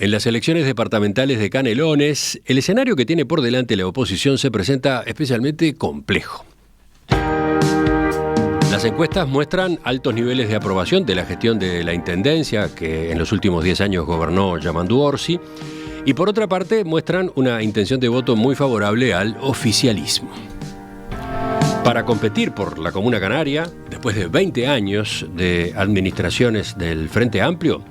En las elecciones departamentales de Canelones, el escenario que tiene por delante la oposición se presenta especialmente complejo. Las encuestas muestran altos niveles de aprobación de la gestión de la Intendencia, que en los últimos 10 años gobernó Yamandu Orsi, y por otra parte muestran una intención de voto muy favorable al oficialismo. Para competir por la Comuna Canaria, después de 20 años de administraciones del Frente Amplio,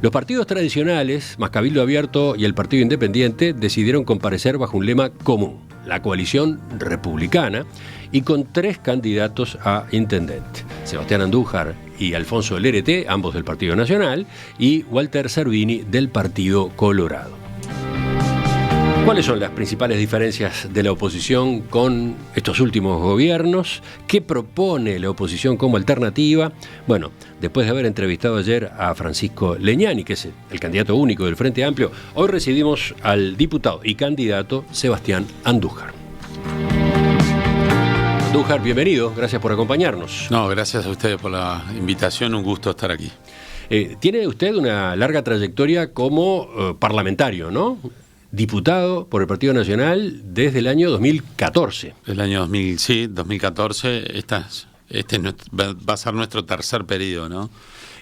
los partidos tradicionales, más Cabildo Abierto y el Partido Independiente, decidieron comparecer bajo un lema común, la coalición republicana, y con 3 candidatos a intendente: Sebastián Andújar y Alfonso Lerete, ambos del Partido Nacional, y Walter Cervini del Partido Colorado. ¿Cuáles son las principales diferencias de la oposición con estos últimos gobiernos? ¿Qué propone la oposición como alternativa? Bueno, después de haber entrevistado ayer a Francisco Leñani, que es el candidato único del Frente Amplio, hoy recibimos al diputado y candidato Sebastián Andújar. Andújar, bienvenido, gracias por acompañarnos. No, gracias a ustedes por la invitación, un gusto estar aquí. Tiene usted una larga trayectoria como parlamentario, ¿no? Diputado por el Partido Nacional desde el año 2014. El año 2014, va a ser nuestro tercer periodo, ¿no?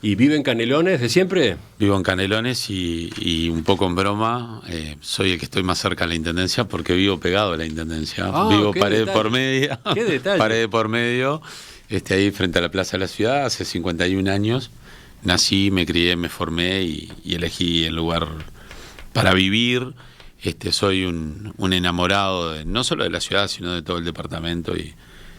¿Y vive en Canelones de siempre? Vivo en Canelones y un poco en broma, soy el que estoy más cerca de la Intendencia porque vivo pegado a la Intendencia. Vivo pared por medio. ¿Qué detalle? Pared por medio, ahí frente a la Plaza de la Ciudad, hace 51 años. Nací, me crié, me formé y elegí el lugar para vivir. Soy un enamorado no solo de la ciudad, sino de todo el departamento, y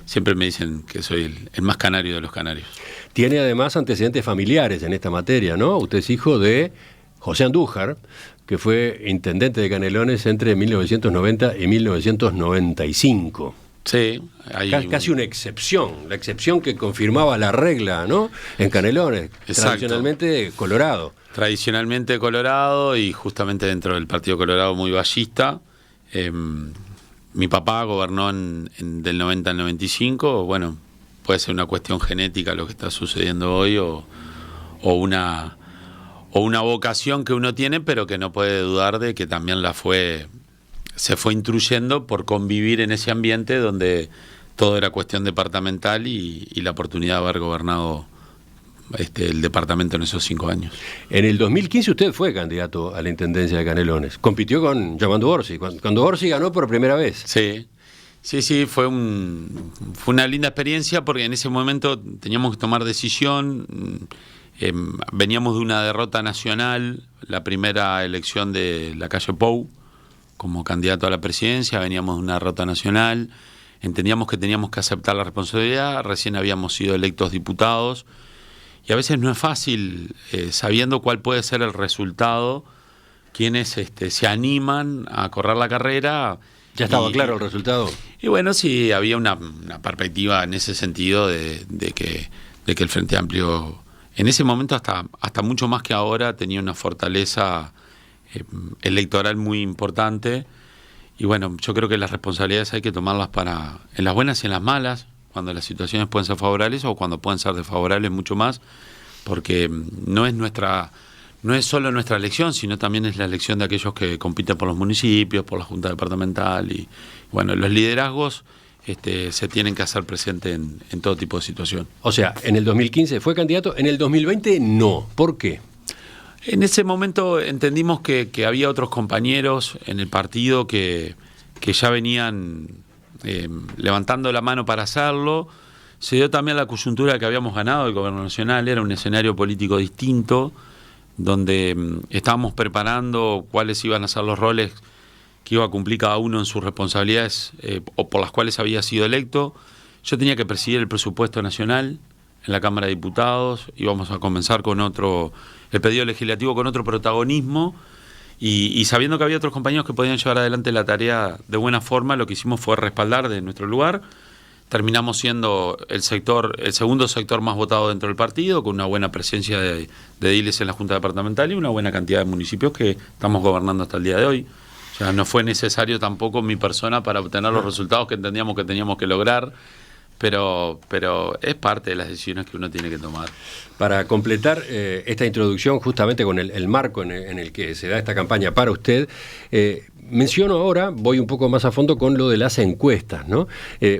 siempre me dicen que soy el más canario de los canarios. Tiene además antecedentes familiares en esta materia, ¿no? Usted es hijo de José Andújar, que fue intendente de Canelones entre 1990 y 1995. Sí. Casi una excepción, la excepción que confirmaba la regla, ¿no? En Canelones, tradicionalmente colorado. Tradicionalmente colorado y justamente dentro del Partido Colorado muy ballista. Mi papá gobernó del 90 al 95. Bueno, puede ser una cuestión genética lo que está sucediendo hoy o una vocación que uno tiene, pero que no puede dudar de que también se fue intruyendo por convivir en ese ambiente donde todo era cuestión departamental y la oportunidad de haber gobernado el departamento en esos 5 años. En el 2015 usted fue candidato a la Intendencia de Canelones. Compitió con Yamandu Orsi, cuando Orsi ganó por primera vez. Sí, fue una linda experiencia porque en ese momento teníamos que tomar decisión. Veníamos de una derrota nacional, la primera elección de la calle Pou como candidato a la presidencia, veníamos de una derrota nacional, entendíamos que teníamos que aceptar la responsabilidad, recién habíamos sido electos diputados, y a veces no es fácil, sabiendo cuál puede ser el resultado, quienes se animan a correr la carrera. ¿Ya estaba claro el resultado? Y bueno, sí, había una perspectiva en ese sentido de que el Frente Amplio, en ese momento hasta mucho más que ahora, tenía una fortaleza electoral muy importante. Y bueno, yo creo que las responsabilidades hay que tomarlas en las buenas y en las malas, cuando las situaciones pueden ser favorables o cuando pueden ser desfavorables mucho más, porque no es solo nuestra elección, sino también es la elección de aquellos que compiten por los municipios, por la Junta Departamental, y bueno, los liderazgos se tienen que hacer presentes en todo tipo de situación. O sea, en el 2015 fue candidato, en el 2020 no. ¿Por qué? En ese momento entendimos que había otros compañeros en el partido que ya venían levantando la mano para hacerlo. Se dio también la coyuntura que habíamos ganado el gobierno nacional, era un escenario político distinto, donde estábamos preparando cuáles iban a ser los roles que iba a cumplir cada uno en sus responsabilidades o por las cuales había sido electo. Yo tenía que presidir el presupuesto nacional en la Cámara de Diputados, íbamos a comenzar con el pedido legislativo con otro protagonismo, y sabiendo que había otros compañeros que podían llevar adelante la tarea de buena forma, lo que hicimos fue respaldar de nuestro lugar. Terminamos siendo el segundo sector más votado dentro del partido, con una buena presencia de ediles en la Junta Departamental y una buena cantidad de municipios que estamos gobernando hasta el día de hoy. O sea, no fue necesario tampoco mi persona para obtener los resultados que entendíamos que teníamos que lograr, pero es parte de las decisiones que uno tiene que tomar. Para completar esta introducción justamente con el marco en el que se da esta campaña para usted, menciono ahora, voy un poco más a fondo con lo de las encuestas, ¿no?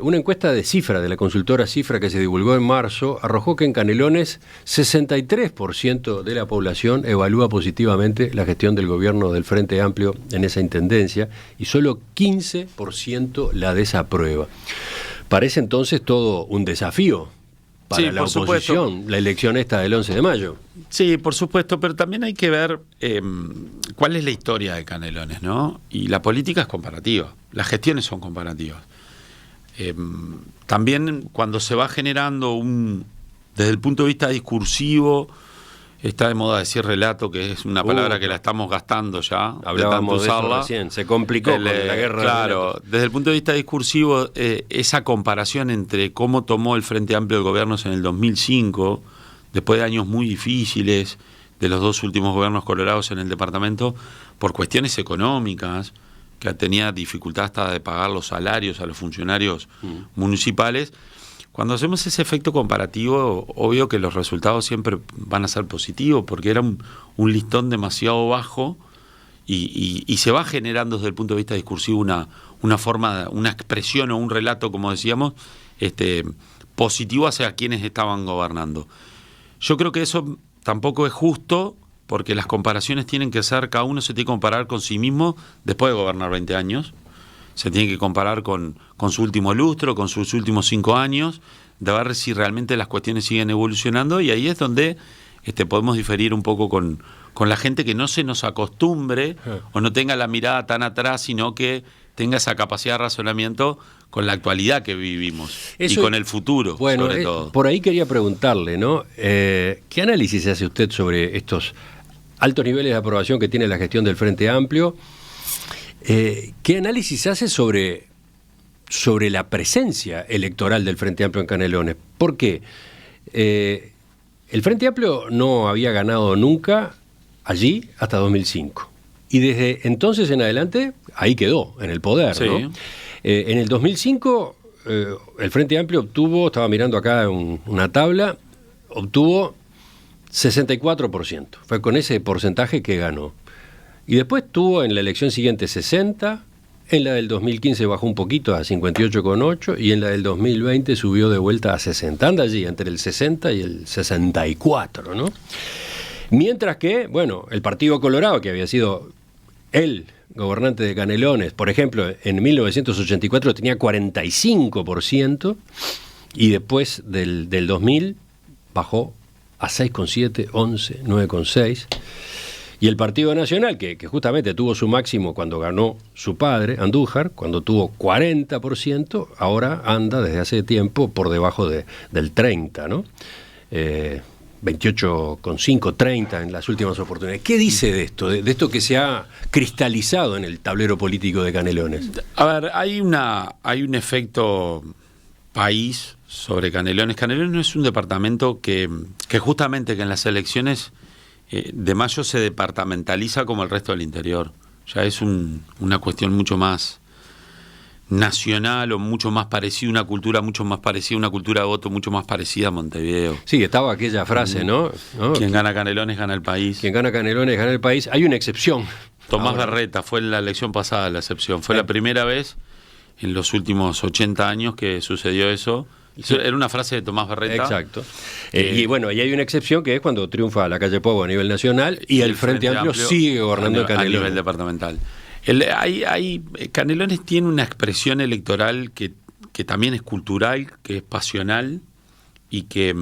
Una encuesta de Cifra, de la consultora Cifra, que se divulgó en marzo, arrojó que en Canelones 63% de la población evalúa positivamente la gestión del gobierno del Frente Amplio en esa intendencia y solo 15% la desaprueba. Parece entonces todo un desafío para la oposición, supuesto. La elección esta del 11 de mayo. Sí, por supuesto, pero también hay que ver cuál es la historia de Canelones, ¿no? Y la política es comparativa, las gestiones son comparativas. También cuando se va generando desde el punto de vista discursivo, está de moda decir relato, que es una palabra que la estamos gastando ya. Hablábamos de eso recién, se complicó con la guerra. Claro, desde el punto de vista discursivo, esa comparación entre cómo tomó el Frente Amplio de gobiernos en el 2005, después de años muy difíciles, de los dos últimos gobiernos colorados en el departamento, por cuestiones económicas, que tenía dificultad hasta de pagar los salarios a los funcionarios municipales. Cuando hacemos ese efecto comparativo, obvio que los resultados siempre van a ser positivos, porque era un listón demasiado bajo y se va generando desde el punto de vista discursivo una forma, una expresión o un relato, como decíamos, positivo hacia quienes estaban gobernando. Yo creo que eso tampoco es justo, porque las comparaciones tienen que ser, cada uno se tiene que comparar con sí mismo después de gobernar 20 años. Se tiene que comparar con su último lustro, con sus últimos 5 años, de ver si realmente las cuestiones siguen evolucionando, y ahí es donde podemos diferir un poco con la gente, que no se nos acostumbre o no tenga la mirada tan atrás, sino que tenga esa capacidad de razonamiento con la actualidad que vivimos y con el futuro, bueno, sobre todo. Por ahí quería preguntarle, ¿no? ¿Qué análisis hace usted sobre estos altos niveles de aprobación que tiene la gestión del Frente Amplio? ¿Qué análisis hace sobre la presencia electoral del Frente Amplio en Canelones? Porque el Frente Amplio no había ganado nunca allí hasta 2005. Y desde entonces en adelante, ahí quedó, en el poder, sí, ¿no? En el 2005, el Frente Amplio obtuvo, estaba mirando acá una tabla, obtuvo 64%. Fue con ese porcentaje que ganó. Y después tuvo en la elección siguiente 60%, en la del 2015 bajó un poquito a 58,8% y en la del 2020 subió de vuelta a 60%. Anda allí entre el 60 y el 64%, ¿no? Mientras que, bueno, el Partido Colorado, que había sido el gobernante de Canelones, por ejemplo, en 1984 tenía 45% y después del 2000 bajó a 6,7, 11, 9,6%. Y el Partido Nacional, que justamente tuvo su máximo cuando ganó su padre, Andújar, cuando tuvo 40%, ahora anda desde hace tiempo por debajo del 30%, ¿no? 28,5, 30 en las últimas oportunidades. ¿Qué dice de esto? De esto que se ha cristalizado en el tablero político de Canelones. A ver, hay un efecto país sobre Canelones. Canelones no es un departamento que justamente que en las elecciones de mayo se departamentaliza como el resto del interior. Ya es una cuestión mucho más nacional o mucho más parecida, una cultura mucho más parecida, una cultura de voto mucho más parecida a Montevideo. Sí, estaba aquella frase, ¿no? Quien gana Canelones gana el país. Quien gana Canelones gana el país. Hay una excepción. Tomás Berreta fue en la elección pasada la excepción. Fue la primera vez en los últimos 80 años que sucedió eso. Era una frase de Tomás Berreta. Exacto. Y bueno, y hay una excepción que es cuando triunfa la calle Pogo a nivel nacional y el Frente Amplio sigue gobernando en Canelones. A nivel departamental. Canelones tiene una expresión electoral que también es cultural, que es pasional y que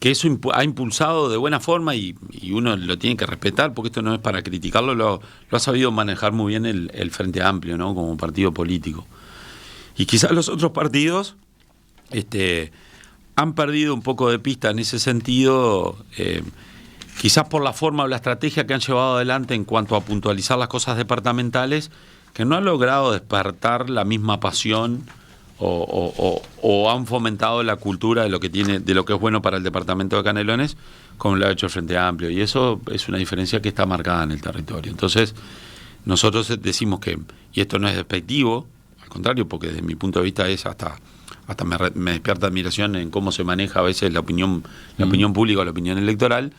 eso ha impulsado de buena forma y uno lo tiene que respetar, porque esto no es para criticarlo, lo ha sabido manejar muy bien el Frente Amplio, ¿no? Como partido político. Y quizás los otros partidos han perdido un poco de pista en ese sentido, quizás por la forma o la estrategia que han llevado adelante en cuanto a puntualizar las cosas departamentales, que no han logrado despertar la misma pasión o han fomentado la cultura de lo que es bueno para el departamento de Canelones, como lo ha hecho el Frente Amplio, y eso es una diferencia que está marcada en el territorio. Entonces nosotros decimos que, y esto no es despectivo, al contrario, porque desde mi punto de vista es hasta hasta me despierta admiración en cómo se maneja a veces la opinión pública o la opinión electoral,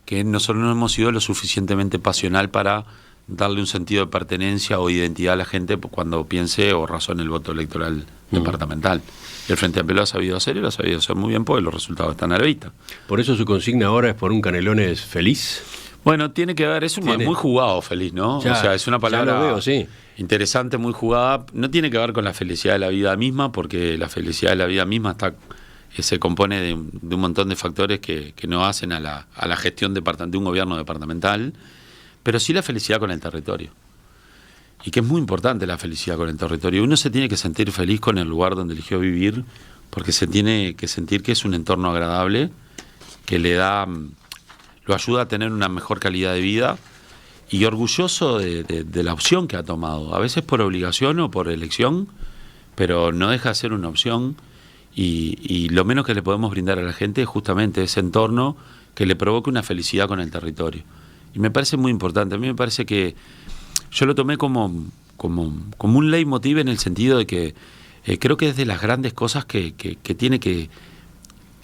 que nosotros no hemos sido lo suficientemente pasional para darle un sentido de pertenencia o identidad a la gente cuando piense o razone el voto electoral departamental. El Frente Amplio lo ha sabido hacer y lo ha sabido hacer muy bien porque los resultados están a la vista. ¿Por eso su consigna ahora es por un Canelones feliz? Bueno, tiene que ver, es muy jugado feliz, ¿no? Ya, o sea, es una palabra lo veo, sí, interesante, muy jugada. No tiene que ver con la felicidad de la vida misma, porque la felicidad de la vida misma se compone de un montón de factores que no hacen a la gestión de un gobierno departamental, pero sí la felicidad con el territorio. Y que es muy importante la felicidad con el territorio. Uno se tiene que sentir feliz con el lugar donde eligió vivir, porque se tiene que sentir que es un entorno agradable, que lo ayuda a tener una mejor calidad de vida, y orgulloso de la opción que ha tomado, a veces por obligación o por elección, pero no deja de ser una opción, y lo menos que le podemos brindar a la gente es justamente ese entorno que le provoque una felicidad con el territorio. Y me parece muy importante. A mí me parece que yo lo tomé como un leitmotiv, en el sentido de que creo que es de las grandes cosas que tiene que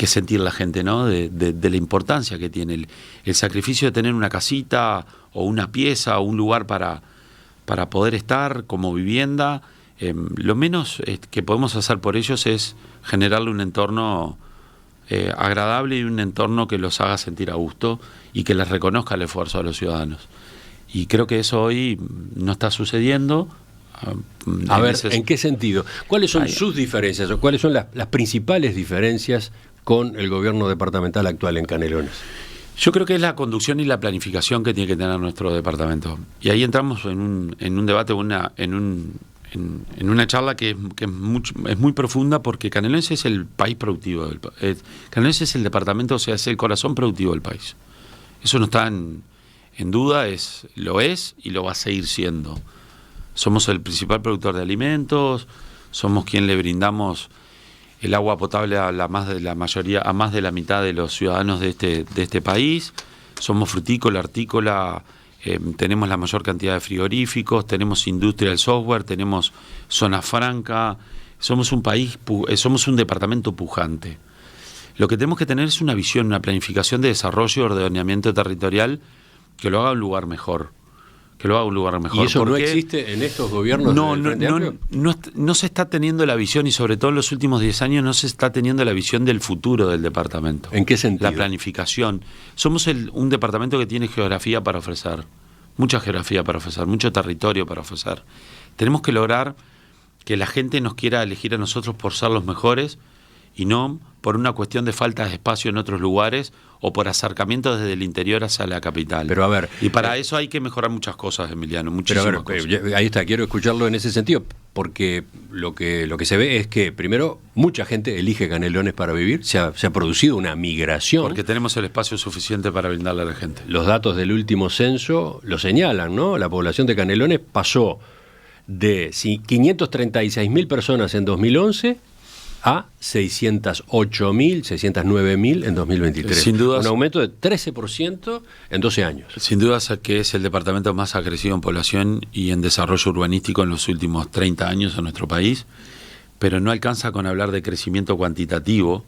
sentir la gente, ¿no? De la importancia que tiene el sacrificio de tener una casita o una pieza o un lugar para poder estar como vivienda. Lo menos que podemos hacer por ellos es generarle un entorno agradable y un entorno que los haga sentir a gusto y que les reconozca el esfuerzo a los ciudadanos. Y creo que eso hoy no está sucediendo. A ver, ¿en qué sentido? ¿Cuáles son sus diferencias o cuáles son las principales diferencias con el gobierno departamental actual en Canelones? Yo creo que es la conducción y la planificación que tiene que tener nuestro departamento. Y ahí entramos en un debate, en una charla que es muy profunda, porque Canelones es el país productivo. Canelones es el departamento, o sea, es el corazón productivo del país. Eso no está en duda, lo es y lo va a seguir siendo. Somos el principal productor de alimentos, somos quien le brindamos el agua potable a más de la mitad de los ciudadanos de este país. Somos frutícola, hortícola, tenemos la mayor cantidad de frigoríficos, tenemos industria del software, tenemos zona franca. Somos un departamento pujante. Lo que tenemos que tener es una visión, una planificación de desarrollo y ordenamiento territorial que lo haga un lugar mejor. ¿Y eso no existe en estos gobiernos? No se está teniendo la visión, y sobre todo en los últimos 10 años no se está teniendo la visión del futuro del departamento. ¿En qué sentido? La planificación. Somos un departamento que tiene geografía para ofrecer, mucha geografía para ofrecer, mucho territorio para ofrecer. Tenemos que lograr que la gente nos quiera elegir a nosotros por ser los mejores, y no por una cuestión de falta de espacio en otros lugares o por acercamiento desde el interior hacia la capital. Pero a ver, y para eso hay que mejorar muchas cosas, Emiliano, muchísimas cosas. Ahí está, quiero escucharlo en ese sentido, porque lo que se ve es que, primero, mucha gente elige Canelones para vivir, se ha producido una migración. Porque tenemos el espacio suficiente para brindarle a la gente. Los datos del último censo lo señalan, ¿no? La población de Canelones pasó de 536.000 personas en 2011 a 608.000, 609.000 en 2023. Sin duda, un aumento de 13% en 12 años. Sin duda que es el departamento más crecido en población y en desarrollo urbanístico en los últimos 30 años en nuestro país, pero no alcanza con hablar de crecimiento cuantitativo,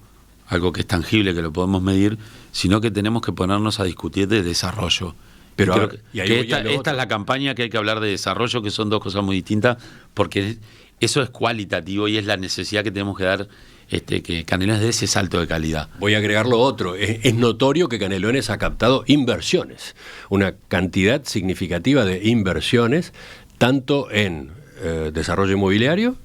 algo que es tangible, que lo podemos medir, sino que tenemos que ponernos a discutir de desarrollo. Pero esta es la campaña que hay que hablar de desarrollo, que son dos cosas muy distintas, porque eso es cualitativo y es la necesidad que tenemos que dar, que Canelones dé ese salto de calidad. Voy a agregar lo otro. Es notorio que Canelones ha captado inversiones, una cantidad significativa de inversiones, tanto en desarrollo inmobiliario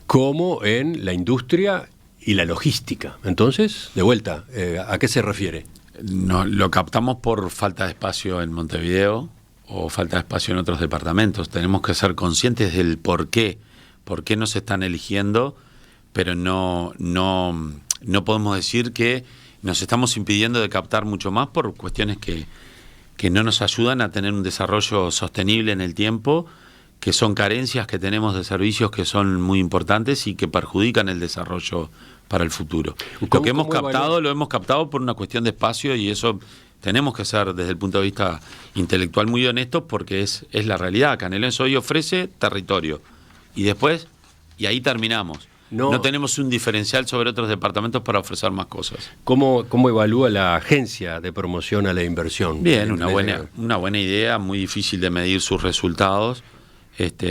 como en la industria y la logística. Entonces, de vuelta, ¿a qué se refiere? No, lo captamos por falta de espacio en Montevideo o falta de espacio en otros departamentos. Tenemos que ser conscientes del por qué nos están eligiendo, pero no podemos decir que nos estamos impidiendo de captar mucho más por cuestiones que no nos ayudan a tener un desarrollo sostenible en el tiempo, que son carencias que tenemos de servicios que son muy importantes y que perjudican el desarrollo para el futuro. Lo que hemos captado, lo hemos captado por una cuestión de espacio, y eso tenemos que ser, desde el punto de vista intelectual, muy honestos, porque es la realidad. Canelones hoy ofrece territorio. Y después, y ahí terminamos. no tenemos un diferencial sobre otros departamentos para ofrecer más cosas. ¿Cómo evalúa la agencia de promoción a la inversión? Bien, una buena idea, muy difícil de medir sus resultados,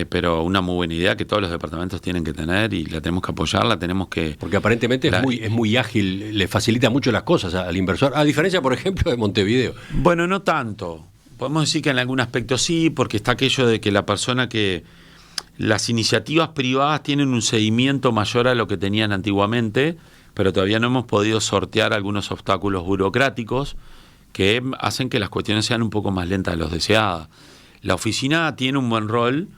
pero una muy buena idea que todos los departamentos tienen que tener y la tenemos que apoyar, la tenemos que... Porque aparentemente es muy ágil, le facilita mucho las cosas al inversor, a diferencia, por ejemplo, de Montevideo. Bueno, no tanto. Podemos decir que en algún aspecto sí, porque está aquello de que la persona que... Las iniciativas privadas tienen un seguimiento mayor a lo que tenían antiguamente, pero todavía no hemos podido sortear algunos obstáculos burocráticos que hacen que las cuestiones sean un poco más lentas de los deseadas. La oficina tiene un buen rol,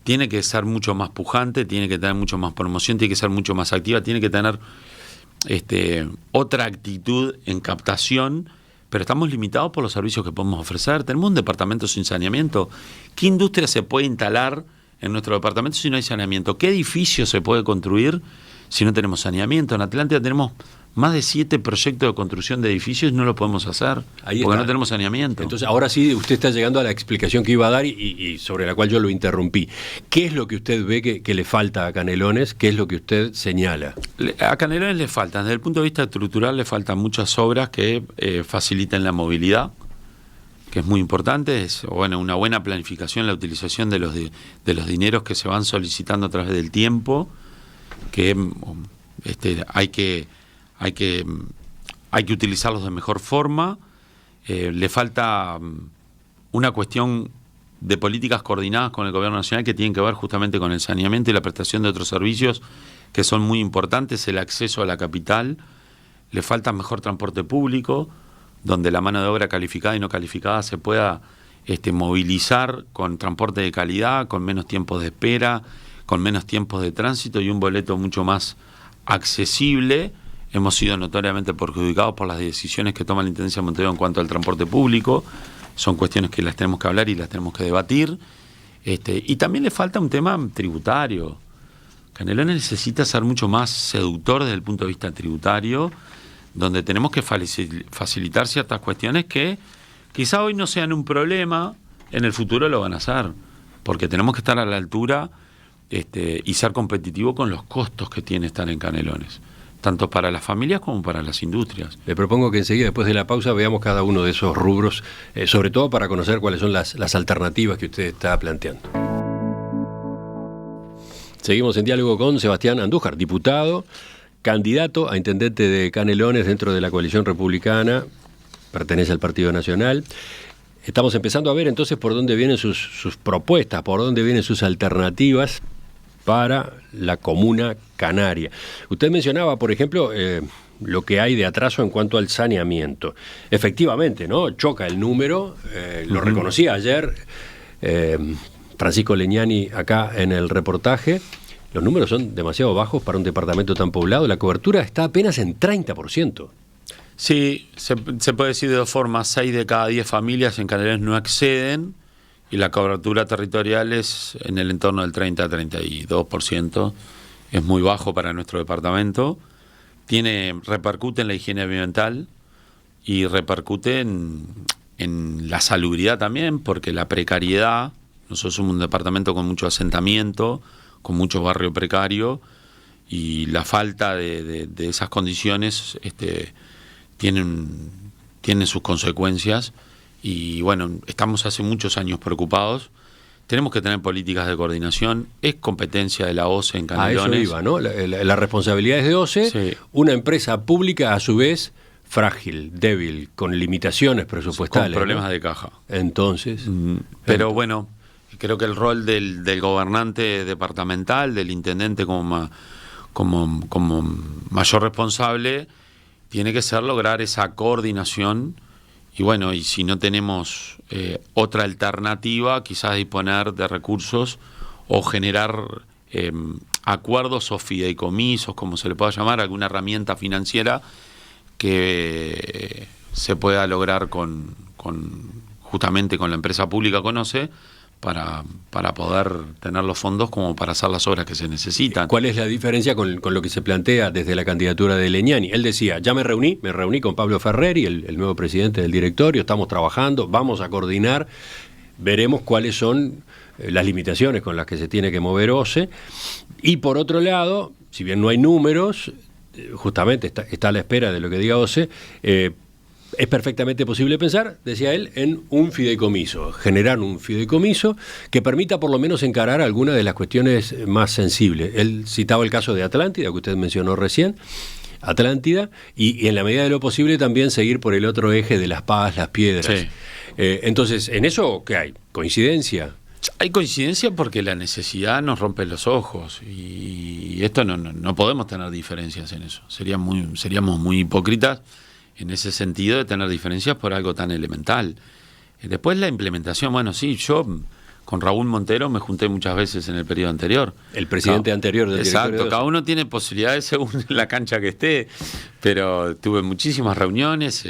tiene que ser mucho más pujante, tiene que tener mucho más promoción, tiene que ser mucho más activa, tiene que tener otra actitud en captación, pero estamos limitados por los servicios que podemos ofrecer. Tenemos un departamento sin saneamiento. ¿Qué industria se puede instalar en nuestro departamento si no hay saneamiento? ¿Qué edificio se puede construir si no tenemos saneamiento? En Atlántida tenemos más de 7 proyectos de construcción de edificios y no lo podemos hacer porque no tenemos saneamiento. Entonces, ahora sí, usted está llegando a la explicación que iba a dar y sobre la cual yo lo interrumpí. ¿Qué es lo que usted ve que le falta a Canelones? ¿Qué es lo que usted señala? A Canelones le faltan, desde el punto de vista estructural, le faltan muchas obras que faciliten la movilidad, que es muy importante. Una buena planificación, la utilización de los dineros que se van solicitando a través del tiempo, que hay que utilizarlos de mejor forma. Le falta una cuestión de políticas coordinadas con el gobierno nacional que tienen que ver justamente con el saneamiento y la prestación de otros servicios que son muy importantes, el acceso a la capital. Le falta mejor transporte público, donde la mano de obra calificada y no calificada se pueda movilizar con transporte de calidad, con menos tiempos de espera, con menos tiempos de tránsito y un boleto mucho más accesible. Hemos sido notoriamente perjudicados por las decisiones que toma la Intendencia de Montevideo en cuanto al transporte público. Son cuestiones que las tenemos que hablar y las tenemos que debatir. Y también le falta un tema tributario. Canelones necesita ser mucho más seductor desde el punto de vista tributario, donde tenemos que facilitar ciertas cuestiones que quizá hoy no sean un problema, en el futuro lo van a ser, porque tenemos que estar a la altura y ser competitivo con los costos que tiene estar en Canelones, tanto para las familias como para las industrias. Le propongo que enseguida, después de la pausa, veamos cada uno de esos rubros, sobre todo para conocer cuáles son las alternativas que usted está planteando. Seguimos en diálogo con Sebastián Andújar, diputado, candidato a intendente de Canelones dentro de la coalición republicana, pertenece al Partido Nacional. Estamos empezando a ver entonces por dónde vienen sus propuestas, por dónde vienen sus alternativas para la comuna canaria. Usted mencionaba, por ejemplo, lo que hay de atraso en cuanto al saneamiento. Efectivamente, ¿no? Choca el número, lo reconocía ayer Francisco Leñani acá en el reportaje. Los números son demasiado bajos para un departamento tan poblado. La cobertura está apenas en 30%. Sí, se puede decir de dos formas. 6 de cada 10 familias en Canelones no acceden y la cobertura territorial es en el entorno del 30-32%. Es muy bajo para nuestro departamento. Repercute en la higiene ambiental y repercute en la salubridad también, porque la precariedad, nosotros somos un departamento con mucho asentamiento, con mucho barrio precario, y la falta de esas condiciones tienen sus consecuencias. Y bueno, estamos hace muchos años preocupados. Tenemos que tener políticas de coordinación. Es competencia de la OCE en Canelones. A eso iba, ¿no? La responsabilidad es de OCE, sí. Una empresa pública a su vez frágil, débil, con limitaciones presupuestales. Con problemas, ¿no?, de caja. Entonces. Pero bueno, creo que el rol del gobernante departamental, del intendente como mayor responsable, tiene que ser lograr esa coordinación. Y bueno, y si no tenemos otra alternativa, quizás disponer de recursos o generar acuerdos o fideicomisos, como se le pueda llamar, alguna herramienta financiera que se pueda lograr justamente con la empresa pública Conoce, para poder tener los fondos como para hacer las obras que se necesitan. ¿Cuál es la diferencia con lo que se plantea desde la candidatura de Leñani? Él decía, ya me reuní con Pablo Ferreri, el nuevo presidente del directorio, estamos trabajando, vamos a coordinar, veremos cuáles son las limitaciones con las que se tiene que mover OCE. Y por otro lado, si bien no hay números, justamente está a la espera de lo que diga OCE, es perfectamente posible pensar, decía él, en un fideicomiso, generar un fideicomiso que permita por lo menos encarar algunas de las cuestiones más sensibles. Él citaba el caso de Atlántida, que usted mencionó recién, Atlántida, y en la medida de lo posible también seguir por el otro eje de las Paz, las Piedras. Sí. Entonces, ¿en eso qué hay? ¿Coincidencia? Hay coincidencia porque la necesidad nos rompe los ojos y esto no podemos tener diferencias en eso. Seríamos muy hipócritas en ese sentido de tener diferencias por algo tan elemental. Después la implementación, bueno, sí, yo con Raúl Montero me junté muchas veces en el periodo anterior. El presidente anterior del Exacto, directorio. cada uno tiene posibilidades según la cancha que esté, pero tuve muchísimas reuniones.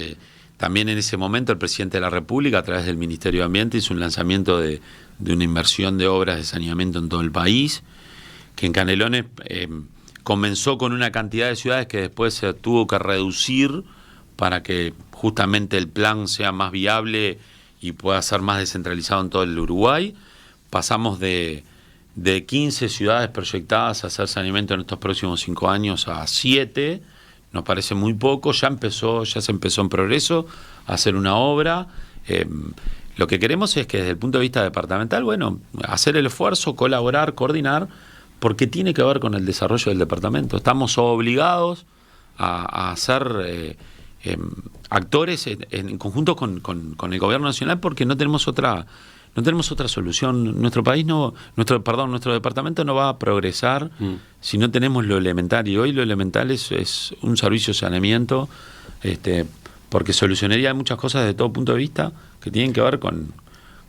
También en ese momento el presidente de la República, a través del Ministerio de Ambiente, hizo un lanzamiento de una inversión de obras de saneamiento en todo el país, que en Canelones comenzó con una cantidad de ciudades que después se tuvo que reducir para que justamente el plan sea más viable y pueda ser más descentralizado en todo el Uruguay. Pasamos de 15 ciudades proyectadas a hacer saneamiento en estos próximos 5 años a 7. Nos parece muy poco, ya se empezó en progreso a hacer una obra. Lo que queremos es que desde el punto de vista departamental, bueno, hacer el esfuerzo, colaborar, coordinar, porque tiene que ver con el desarrollo del departamento. Estamos obligados a ser actores en conjunto con el gobierno nacional, porque no tenemos otra solución. Nuestro departamento no va a progresar si no tenemos lo elemental, y hoy lo elemental es un servicio de saneamiento, porque solucionaría muchas cosas desde todo punto de vista que tienen que ver con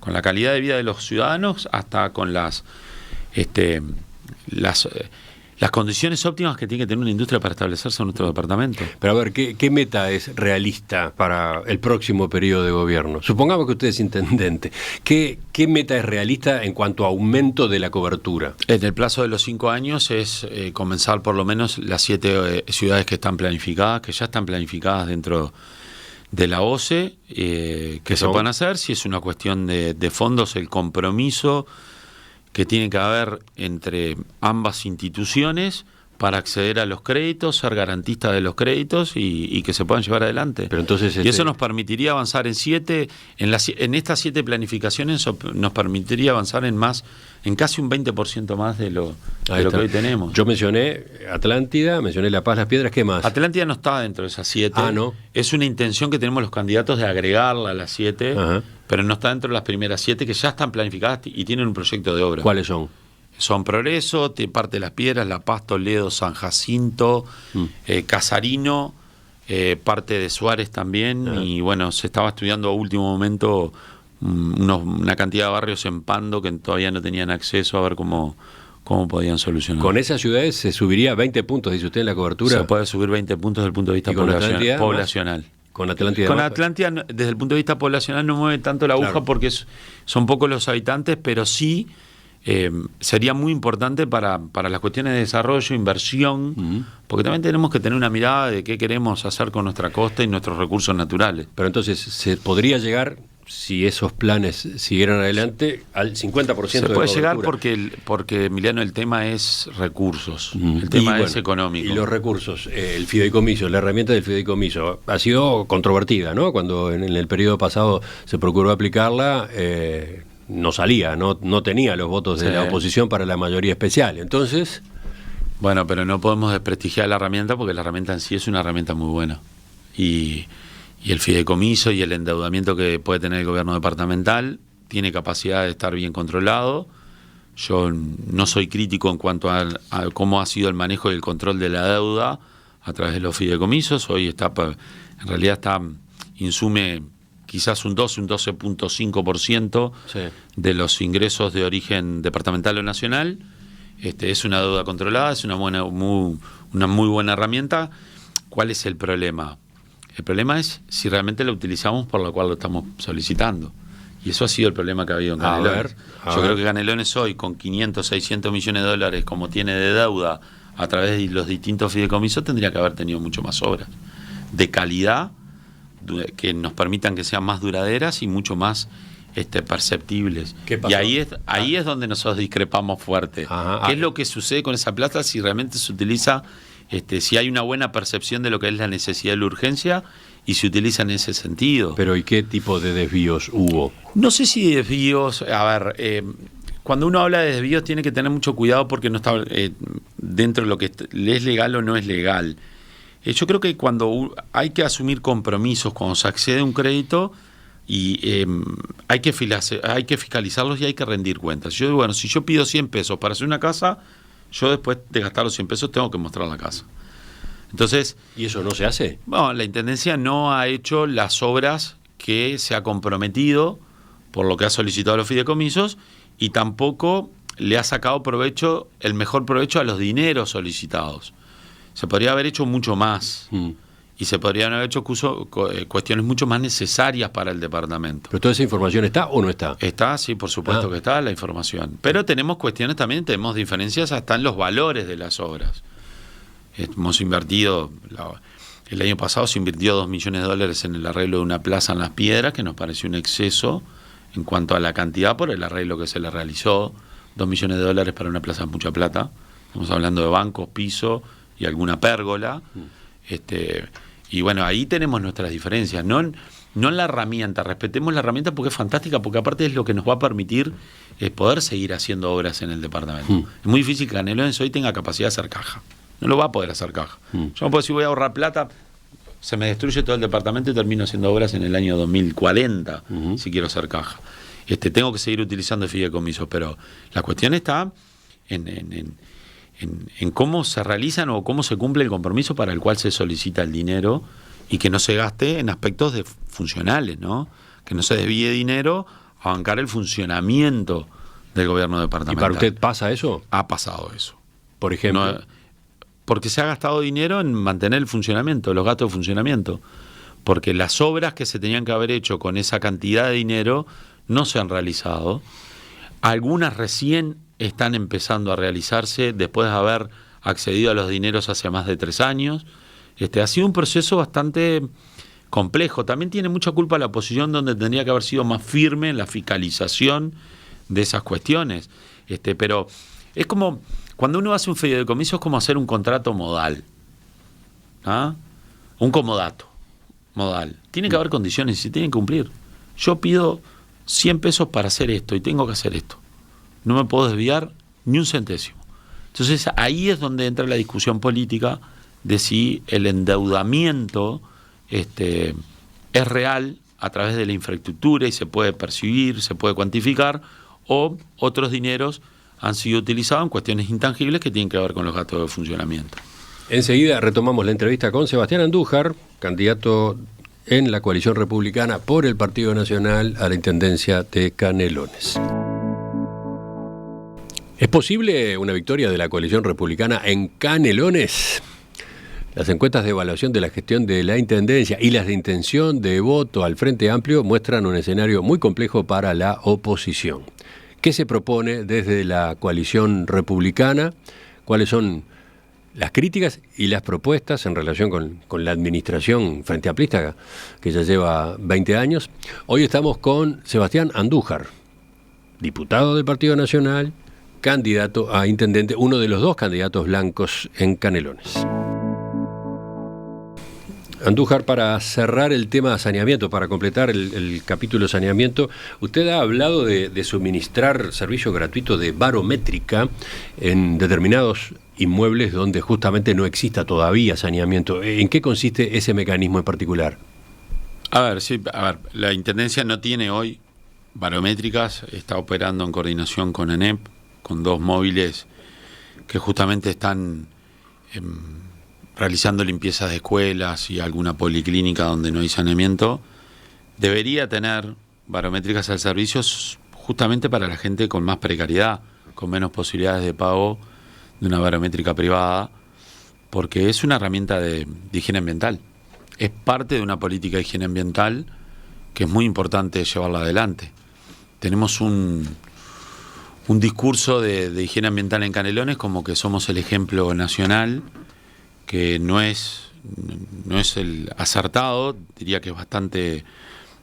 la calidad de vida de los ciudadanos, hasta con las condiciones óptimas que tiene que tener una industria para establecerse en nuestro departamento. Pero a ver, ¿qué meta es realista para el próximo periodo de gobierno? Supongamos que usted es intendente. ¿Qué meta es realista en cuanto a aumento de la cobertura? En el plazo de los 5 años es comenzar por lo menos las 7 ciudades que están planificadas, que ya están planificadas dentro de la OCE, que se puedan hacer. Si es una cuestión de fondos, el compromiso que tiene que haber entre ambas instituciones para acceder a los créditos, ser garantista de los créditos y que se puedan llevar adelante. Pero entonces, y eso nos permitiría avanzar en 7, en estas 7 planificaciones nos permitiría avanzar en casi un 20% más de lo que hoy tenemos. Yo mencioné Atlántida, mencioné La Paz, Las Piedras, ¿qué más? Atlántida no está dentro de esas 7. ¿No? Es una intención que tenemos los candidatos de agregarla a las 7, pero no está dentro de las primeras 7 que ya están planificadas y tienen un proyecto de obra. ¿Cuáles son? Son Progreso, parte de Las Piedras, La Paz, Toledo, San Jacinto, Casarino, parte de Suárez también, y bueno, se estaba estudiando a último momento una cantidad de barrios en Pando que todavía no tenían acceso, a ver cómo podían solucionar. Con esas ciudades se subiría 20 puntos, dice usted, en la cobertura. Se puede subir 20 puntos desde el punto de vista poblacional. Con Atlántida. Con Atlántida, desde el punto de vista poblacional, no mueve tanto la aguja, porque son pocos los habitantes, pero sí sería muy importante para las cuestiones de desarrollo, inversión, porque también tenemos que tener una mirada de qué queremos hacer con nuestra costa y nuestros recursos naturales. Pero entonces, ¿se podría llegar, si esos planes siguieran adelante, al 50% se de puede llegar cobertura? porque, Emiliano, el tema es recursos, el tema es económico. Y los recursos, el fideicomiso, la herramienta del fideicomiso, ha sido controvertida, ¿no? Cuando en el periodo pasado se procuró aplicarla, no salía, no tenía los votos de la oposición para la mayoría especial. Entonces... Bueno, pero no podemos desprestigiar la herramienta, porque la herramienta en sí es una herramienta muy buena. Y el fideicomiso y el endeudamiento que puede tener el gobierno departamental tiene capacidad de estar bien controlado. Yo no soy crítico en cuanto a cómo ha sido el manejo y el control de la deuda a través de los fideicomisos. Hoy en realidad insume quizás un 12.5% de los ingresos de origen departamental o nacional. Es una deuda controlada, es una muy buena herramienta. ¿Cuál es el problema? El problema es si realmente lo utilizamos por lo cual lo estamos solicitando. Y eso ha sido el problema que ha habido en Canelones. Yo creo que Canelones hoy, con 500, 600 millones de dólares como tiene de deuda a través de los distintos fideicomisos, tendría que haber tenido mucho más obras de calidad, que nos permitan que sean más duraderas y mucho más perceptibles. ¿Qué pasó? Y ahí es donde nosotros discrepamos fuerte. Ajá. ¿Qué es lo que sucede con esa plata si realmente se utiliza, si hay una buena percepción de lo que es la necesidad y la urgencia y se utiliza en ese sentido? Pero ¿y qué tipo de desvíos hubo? No sé si desvíos, a ver, cuando uno habla de desvíos tiene que tener mucho cuidado porque no está dentro de lo que es legal o no es legal. Yo creo que cuando hay que asumir compromisos, cuando se accede a un crédito, y hay que fiscalizarlos y hay que rendir cuentas. Yo digo, bueno, si yo pido 100 pesos para hacer una casa, yo después de gastar los 100 pesos tengo que mostrar la casa. Entonces, ¿Y eso no se hace? bueno, la Intendencia no ha hecho las obras que se ha comprometido por lo que ha solicitado los fideicomisos y tampoco le ha sacado provecho, el mejor provecho a los dineros solicitados. Se podría haber hecho mucho más y se podrían haber hecho cuestiones mucho más necesarias para el departamento. ¿Pero toda esa información está o no está? Está, sí, por supuesto que está la información. Pero tenemos cuestiones también, tenemos diferencias hasta en los valores de las obras. Hemos invertido, el año pasado se invirtió $2 millones en el arreglo de una plaza en Las Piedras, que nos pareció un exceso en cuanto a la cantidad por el arreglo que se le realizó. $2 millones para una plaza es mucha plata. Estamos hablando de bancos, piso y alguna pérgola. Y bueno, ahí tenemos nuestras diferencias. No en la herramienta, respetemos la herramienta porque es fantástica, porque aparte es lo que nos va a permitir poder seguir haciendo obras en el departamento. Es muy difícil que Canelones hoy tenga capacidad de hacer caja. No lo va a poder hacer caja. Yo no puedo decir voy a ahorrar plata, se me destruye todo el departamento y termino haciendo obras en el año 2040 si quiero hacer caja. Tengo que seguir utilizando fideicomisos, pero la cuestión está en cómo se realizan o cómo se cumple el compromiso para el cual se solicita el dinero y que no se gaste en aspectos funcionales, ¿no? Que no se desvíe dinero a bancar el funcionamiento del gobierno departamental. ¿Y para usted pasa eso? Ha pasado eso. Por ejemplo. Porque se ha gastado dinero en mantener el funcionamiento, los gastos de funcionamiento. Porque las obras que se tenían que haber hecho con esa cantidad de dinero no se han realizado. Algunas recién están empezando a realizarse después de haber accedido a los dineros hace más de 3 años. Ha sido un proceso bastante complejo. También tiene mucha culpa la oposición, donde tendría que haber sido más firme en la fiscalización de esas cuestiones. Pero es como, cuando uno hace un fideicomiso, es como hacer un contrato modal. ¿Ah? Un comodato modal. Tiene que haber condiciones y se tienen que cumplir. Yo pido 100 pesos para hacer esto y tengo que hacer esto. No me puedo desviar ni un centésimo. Entonces ahí es donde entra la discusión política de si el endeudamiento es real a través de la infraestructura y se puede percibir, se puede cuantificar, o otros dineros han sido utilizados en cuestiones intangibles que tienen que ver con los gastos de funcionamiento. Enseguida retomamos la entrevista con Sebastián Andújar, candidato en la coalición republicana por el Partido Nacional a la Intendencia de Canelones. ¿Es posible una victoria de la coalición republicana en Canelones? Las encuestas de evaluación de la gestión de la Intendencia y las de intención de voto al Frente Amplio muestran un escenario muy complejo para la oposición. ¿Qué se propone desde la coalición republicana? ¿Cuáles son las críticas y las propuestas en relación con la administración frente amplista que ya lleva 20 años? Hoy estamos con Sebastián Andújar, diputado del Partido Nacional, candidato a intendente, uno de los 2 candidatos blancos en Canelones. Andújar, para cerrar el tema saneamiento, para completar el capítulo saneamiento, usted ha hablado de suministrar servicio gratuito de barométrica en determinados inmuebles donde justamente no exista todavía saneamiento. ¿En qué consiste ese mecanismo en particular? La Intendencia no tiene hoy barométricas, está operando en coordinación con ENEP, con 2 móviles que justamente están realizando limpiezas de escuelas y alguna policlínica donde no hay saneamiento. Debería tener barométricas al servicio justamente para la gente con más precariedad, con menos posibilidades de pago de una barométrica privada, porque es una herramienta de higiene ambiental. Es parte de una política de higiene ambiental que es muy importante llevarla adelante. Tenemos un discurso de higiene ambiental en Canelones como que somos el ejemplo nacional, que no es el acertado, diría que es bastante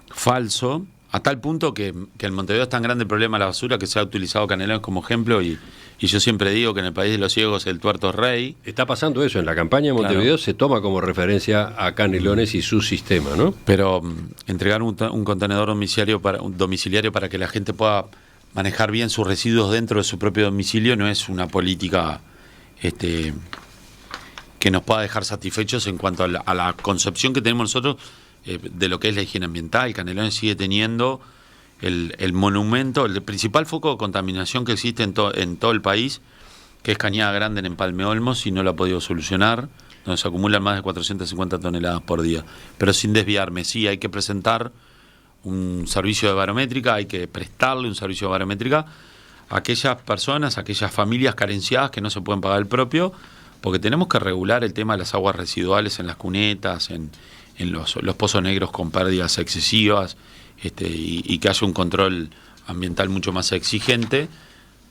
falso, A tal punto que en Montevideo es tan grande el problema de la basura que se ha utilizado Canelones como ejemplo y yo siempre digo que en el país de los ciegos el tuerto es rey. Está pasando eso, en la campaña de Montevideo se toma como referencia a Canelones y su sistema, ¿no? Pero entregar un contenedor domiciliario para que la gente pueda manejar bien sus residuos dentro de su propio domicilio no es una política que nos pueda dejar satisfechos en cuanto a la concepción que tenemos nosotros de lo que es la higiene ambiental. Canelones sigue teniendo el monumento, el principal foco de contaminación que existe en todo el país, que es Cañada Grande en Empalme Olmos, y no lo ha podido solucionar, donde se acumulan más de 450 toneladas por día. Pero sin desviarme, sí, hay que presentar un servicio de barométrica, hay que prestarle un servicio de barométrica a aquellas personas, a aquellas familias carenciadas que no se pueden pagar el propio, porque tenemos que regular el tema de las aguas residuales en las cunetas, en los pozos negros con pérdidas excesivas, y que haya un control ambiental mucho más exigente,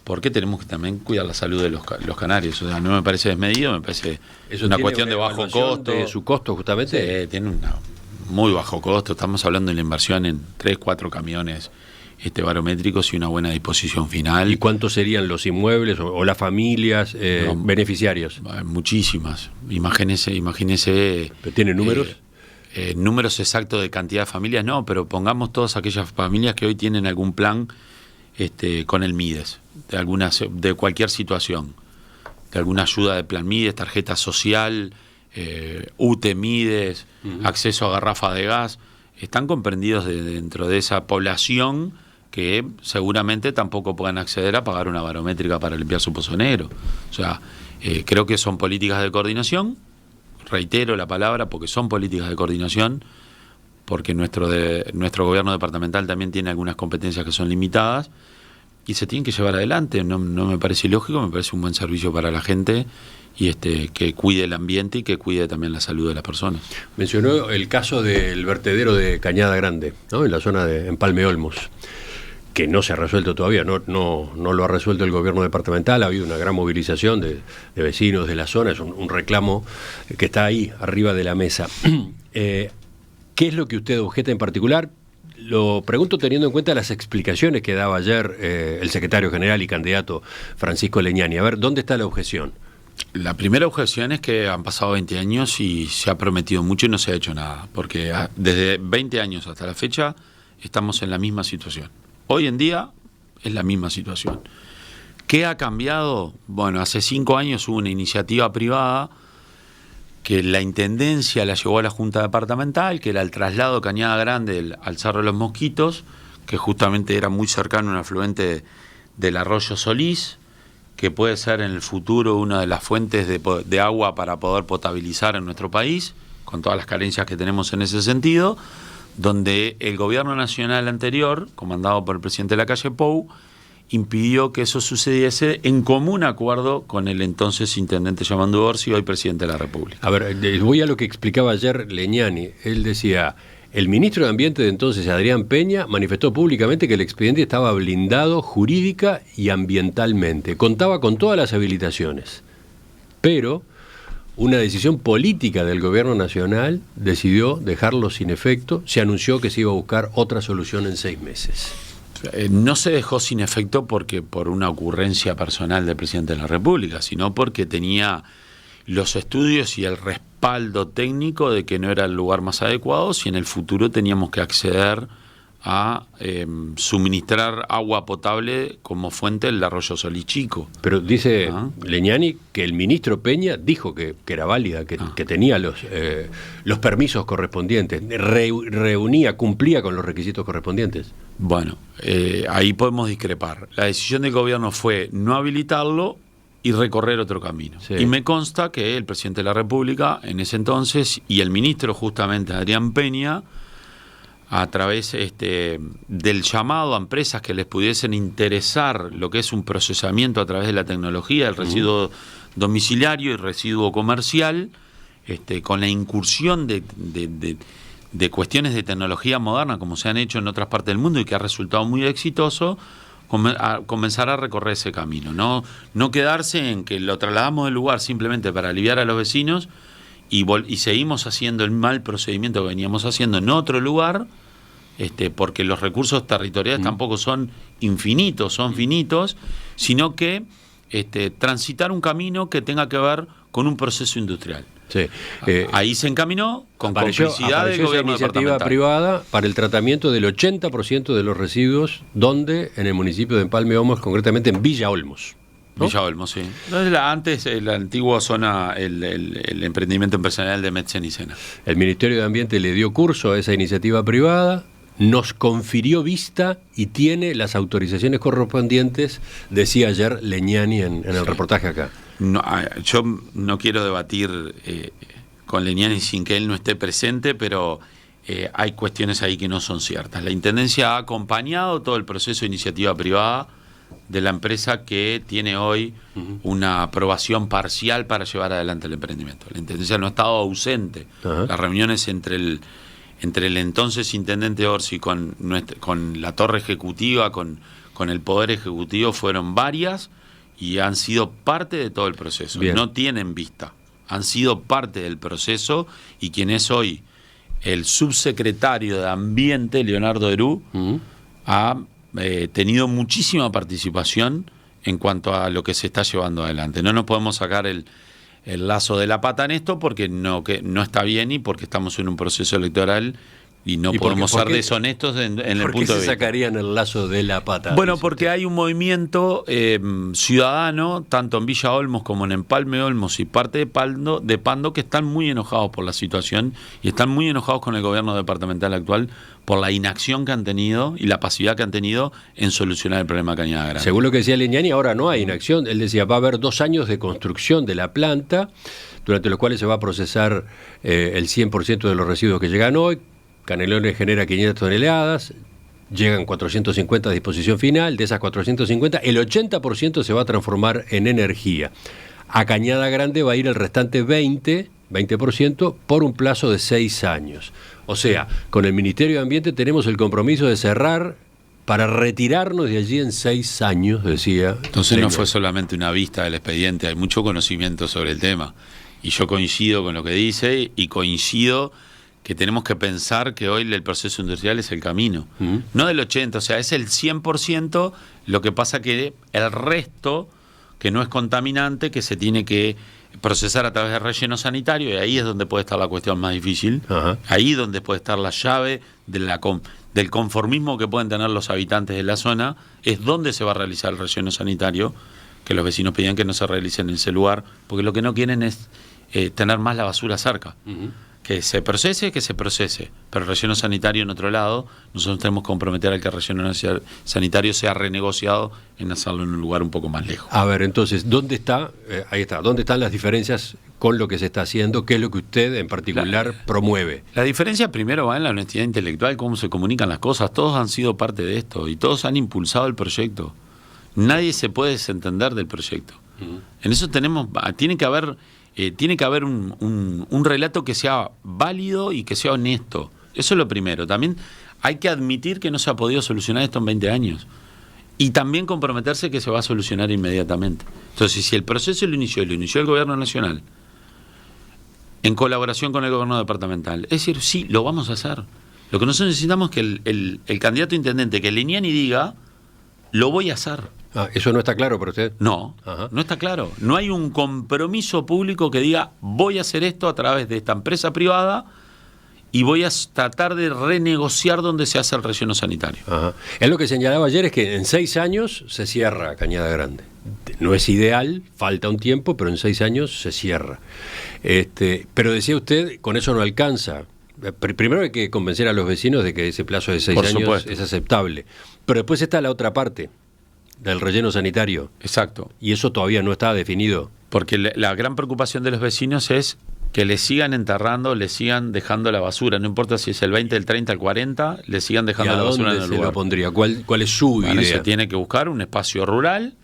porque tenemos que también cuidar la salud de los canarios. O sea, no me parece desmedido, me parece una cuestión de bajo costo. ¿De su costo justamente? Sí, tiene un muy bajo costo. Estamos hablando de la inversión en 3, 4 camiones barométricos y una buena disposición final. ¿Y cuántos serían los inmuebles o las familias beneficiarios? Muchísimas. Imagínese. ¿Pero tiene números? Números exactos de cantidad de familias, no, pero pongamos todas aquellas familias que hoy tienen algún plan con el Mides, de cualquier situación, de alguna ayuda de plan Mides, tarjeta social, UTE Mides, acceso a garrafa de gas, están comprendidos dentro de esa población que seguramente tampoco puedan acceder a pagar una barométrica para limpiar su pozo negro. O sea, creo que son políticas de coordinación. Reitero la palabra porque son políticas de coordinación, porque nuestro gobierno departamental también tiene algunas competencias que son limitadas y se tienen que llevar adelante. No me parece ilógico, me parece un buen servicio para la gente y que cuide el ambiente y que cuide también la salud de las personas. Mencionó el caso del vertedero de Cañada Grande, ¿no? En la zona de Empalme Olmos, que no se ha resuelto todavía, no lo ha resuelto el gobierno departamental. Ha habido una gran movilización de vecinos de la zona, es un reclamo que está ahí, arriba de la mesa. ¿Qué es lo que usted objeta en particular? Lo pregunto teniendo en cuenta las explicaciones que daba ayer el secretario general y candidato Francisco Leñani. A ver, ¿dónde está la objeción? La primera objeción es que han pasado 20 años y se ha prometido mucho y no se ha hecho nada, porque desde 20 años hasta la fecha estamos en la misma situación. Hoy en día es la misma situación. ¿Qué ha cambiado? Bueno, hace 5 años hubo una iniciativa privada que la Intendencia la llevó a la Junta Departamental, que era el traslado de Cañada Grande al Cerro de los Mosquitos, que justamente era muy cercano a un afluente del arroyo Solís, que puede ser en el futuro una de las fuentes de agua para poder potabilizar en nuestro país, con todas las carencias que tenemos en ese sentido, donde el gobierno nacional anterior, comandado por el presidente Lacalle Pou, impidió que eso sucediese en común acuerdo con el entonces intendente Yamandu Orsi, hoy presidente de la República. A ver, voy a lo que explicaba ayer Leñani. Él decía, el ministro de Ambiente de entonces, Adrián Peña, manifestó públicamente que el expediente estaba blindado jurídica y ambientalmente. Contaba con todas las habilitaciones, pero una decisión política del gobierno nacional decidió dejarlo sin efecto. Se anunció que se iba a buscar otra solución en 6 meses. No se dejó sin efecto porque por una ocurrencia personal del presidente de la República, sino porque tenía los estudios y el respaldo técnico de que no era el lugar más adecuado si en el futuro teníamos que acceder a suministrar agua potable como fuente del arroyo Solís Chico. Pero dice Leñani que el ministro Peña dijo que era válida, que tenía los permisos correspondientes, cumplía con los requisitos correspondientes. Bueno, ahí podemos discrepar. La decisión del gobierno fue no habilitarlo y recorrer otro camino. Sí. Y me consta que el presidente de la República en ese entonces y el ministro justamente Adrián Peña, a través del llamado a empresas que les pudiesen interesar lo que es un procesamiento a través de la tecnología, el residuo domiciliario y residuo comercial, con la incursión de cuestiones de tecnología moderna como se han hecho en otras partes del mundo y que ha resultado muy exitoso, comenzar a recorrer ese camino. No quedarse en que lo trasladamos del lugar simplemente para aliviar a los vecinos y seguimos haciendo el mal procedimiento que veníamos haciendo en otro lugar, porque los recursos territoriales tampoco son infinitos, son finitos, sino que transitar un camino que tenga que ver con un proceso industrial. Sí. Ahí se encaminó con complicidad del gobierno iniciativa privada para el tratamiento del 80% de los residuos, donde en el municipio de Empalme Olmos, concretamente en Villa Olmos. ¿No? Villa Olmos, sí. Antes, la antigua zona, el emprendimiento empresarial de Metzen y Sena. El Ministerio de Ambiente le dio curso a esa iniciativa privada, nos confirió vista y tiene las autorizaciones correspondientes, decía ayer Legnani en el reportaje acá. No, yo no quiero debatir con Legnani sin que él no esté presente, pero hay cuestiones ahí que no son ciertas. La Intendencia ha acompañado todo el proceso de iniciativa privada de la empresa que tiene hoy una aprobación parcial para llevar adelante el emprendimiento. La Intendencia no ha estado ausente. Las reuniones entre el entonces intendente Orsi con la torre ejecutiva, con el Poder Ejecutivo, fueron varias y han sido parte de todo el proceso. Bien. No tienen vista, han sido parte del proceso, y quien es hoy el subsecretario de Ambiente, Leonardo Herú, ha tenido muchísima participación en cuanto a lo que se está llevando adelante. No nos podemos sacar el lazo de la pata en esto porque no está bien, y porque estamos en un proceso electoral y no podemos ser deshonestos en el punto de vista. ¿Por qué se sacarían el lazo de la pata? Bueno, porque hay un movimiento ciudadano, tanto en Villa Olmos como en Empalme Olmos y parte de Pando, que están muy enojados por la situación y están muy enojados con el gobierno departamental actual por la inacción que han tenido y la pasividad que han tenido en solucionar el problema de Cañada Grande. Según lo que decía Legnani, ahora no hay inacción. Él decía, va a haber 2 años de construcción de la planta, durante los cuales se va a procesar el 100% de los residuos que llegan hoy. Canelones genera 500 toneladas, llegan 450 a disposición final. De esas 450, el 80% se va a transformar en energía. A Cañada Grande va a ir el restante 20% por un plazo de 6 años. O sea, con el Ministerio de Ambiente tenemos el compromiso de cerrar para retirarnos de allí en 6 años, decía. Entonces no fue solamente una vista del expediente, hay mucho conocimiento sobre el tema. Y yo coincido con lo que dice, y coincido que tenemos que pensar que hoy el proceso industrial es el camino. No del 80%, o sea, es el 100%, lo que pasa que el resto, que no es contaminante, que se tiene que procesar a través de relleno sanitario, y ahí es donde puede estar la cuestión más difícil. Ahí donde puede estar la llave del conformismo que pueden tener los habitantes de la zona, es donde se va a realizar el relleno sanitario, que los vecinos pedían que no se realice en ese lugar, porque lo que no quieren es tener más la basura cerca. Que se procese, pero el relleno sanitario en otro lado, nosotros tenemos que comprometer a que el relleno sanitario sea renegociado en hacerlo en un lugar un poco más lejos. A ver, entonces, ¿dónde está? Ahí está, ¿dónde están las diferencias con lo que se está haciendo? ¿Qué es lo que usted en particular promueve? La diferencia primero va en la honestidad intelectual, cómo se comunican las cosas. Todos han sido parte de esto y todos han impulsado el proyecto. Nadie se puede desentender del proyecto. En eso tiene que haber un relato que sea válido y que sea honesto. Eso es lo primero. También hay que admitir que no se ha podido solucionar esto en 20 años. Y también comprometerse que se va a solucionar inmediatamente. Entonces, si el proceso lo inició el Gobierno Nacional, en colaboración con el Gobierno Departamental, es decir, sí, lo vamos a hacer. Lo que nosotros necesitamos es que el candidato intendente, que Legnani diga, lo voy a hacer. ¿Eso no está claro para usted? No, no está claro. No hay un compromiso público que diga, voy a hacer esto a través de esta empresa privada y voy a tratar de renegociar donde se hace el relleno sanitario. Él lo que señalaba ayer es que en 6 años se cierra Cañada Grande. No es ideal, falta un tiempo, pero en 6 años se cierra. Pero decía usted, con eso no alcanza. Primero hay que convencer a los vecinos de que ese plazo de 6 años es aceptable. Pero después está la otra parte, del relleno sanitario. Exacto. Y eso todavía no está definido. Porque la gran preocupación de los vecinos es que le sigan enterrando, le sigan dejando la basura. No importa si es el 20, el 30, el 40, le sigan dejando la basura en el lugar. ¿Y a dónde se lo pondría? ¿Cuál es su idea? Se tiene que buscar un espacio rural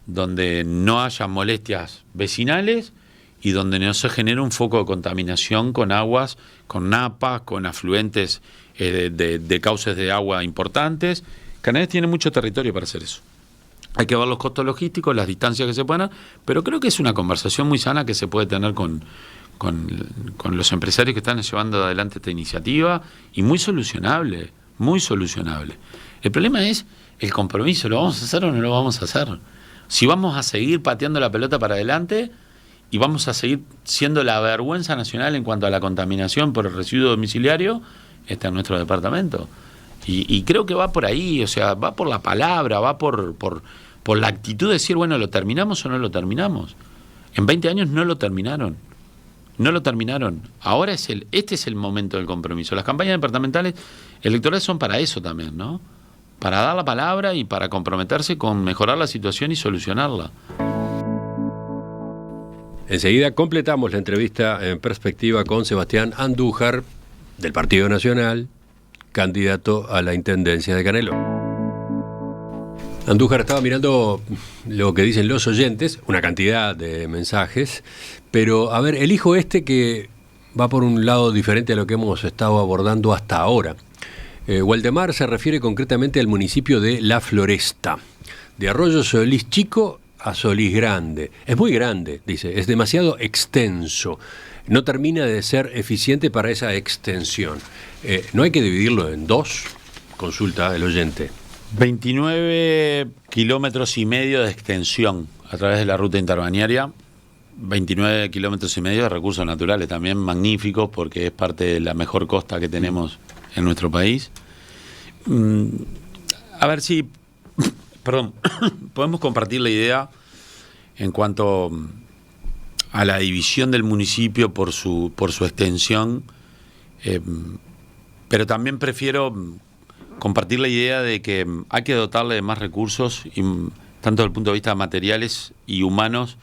donde no haya molestias vecinales y donde no se genere un foco de contaminación con aguas, con napas, con afluentes de cauces de agua importantes. Canelones tiene mucho territorio para hacer eso. Hay que ver los costos logísticos, las distancias que se puedan, pero creo que es una conversación muy sana que se puede tener con los empresarios que están llevando adelante esta iniciativa y muy solucionable, muy solucionable. El problema es el compromiso, ¿lo vamos a hacer o no lo vamos a hacer? Si vamos a seguir pateando la pelota para adelante y vamos a seguir siendo la vergüenza nacional en cuanto a la contaminación por el residuo domiciliario, está en nuestro departamento. Y creo que va por ahí, o sea, va por la palabra, va por la actitud de decir, bueno, ¿lo terminamos o no lo terminamos? En 20 años no lo terminaron. No lo terminaron. Ahora este es el momento del compromiso. Las campañas departamentales electorales son para eso también, ¿no? Para dar la palabra y para comprometerse con mejorar la situación y solucionarla. Enseguida completamos la entrevista en perspectiva con Sebastián Andújar, del Partido Nacional, candidato a la Intendencia de Canelones. Andújar, estaba mirando lo que dicen los oyentes, una cantidad de mensajes, pero a ver, elijo este que va por un lado diferente a lo que hemos estado abordando hasta ahora. Waldemar se refiere concretamente al municipio de La Floresta, de Arroyo Solís Chico a Solís Grande. Es muy grande, dice, es demasiado extenso. No termina de ser eficiente para esa extensión. ¿No hay que dividirlo en dos? Consulta el oyente. 29 kilómetros y medio de extensión a través de la ruta interbalnearia, 29 kilómetros y medio de recursos naturales, también magníficos porque es parte de la mejor costa que tenemos en nuestro país. A ver si, perdón, podemos compartir la idea en cuanto a la división del municipio por su extensión, pero también prefiero compartir la idea de que hay que dotarle de más recursos, tanto desde el punto de vista materiales y humanos,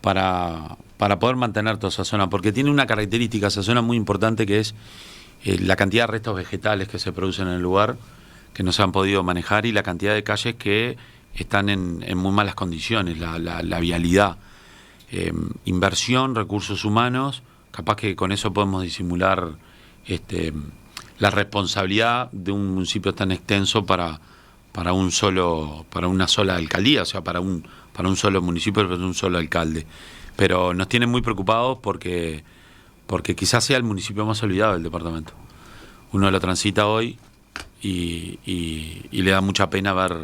para poder mantener toda esa zona, porque tiene una característica esa zona muy importante, que es la cantidad de restos vegetales que se producen en el lugar, que no se han podido manejar, y la cantidad de calles que están en muy malas condiciones, la vialidad. Inversión, recursos humanos, capaz que con eso podemos disimular la responsabilidad de un municipio tan extenso para una sola alcaldía, o sea, para un solo municipio, para un solo alcalde. Pero nos tiene muy preocupados porque quizás sea el municipio más olvidado del departamento. Uno lo transita hoy y le da mucha pena ver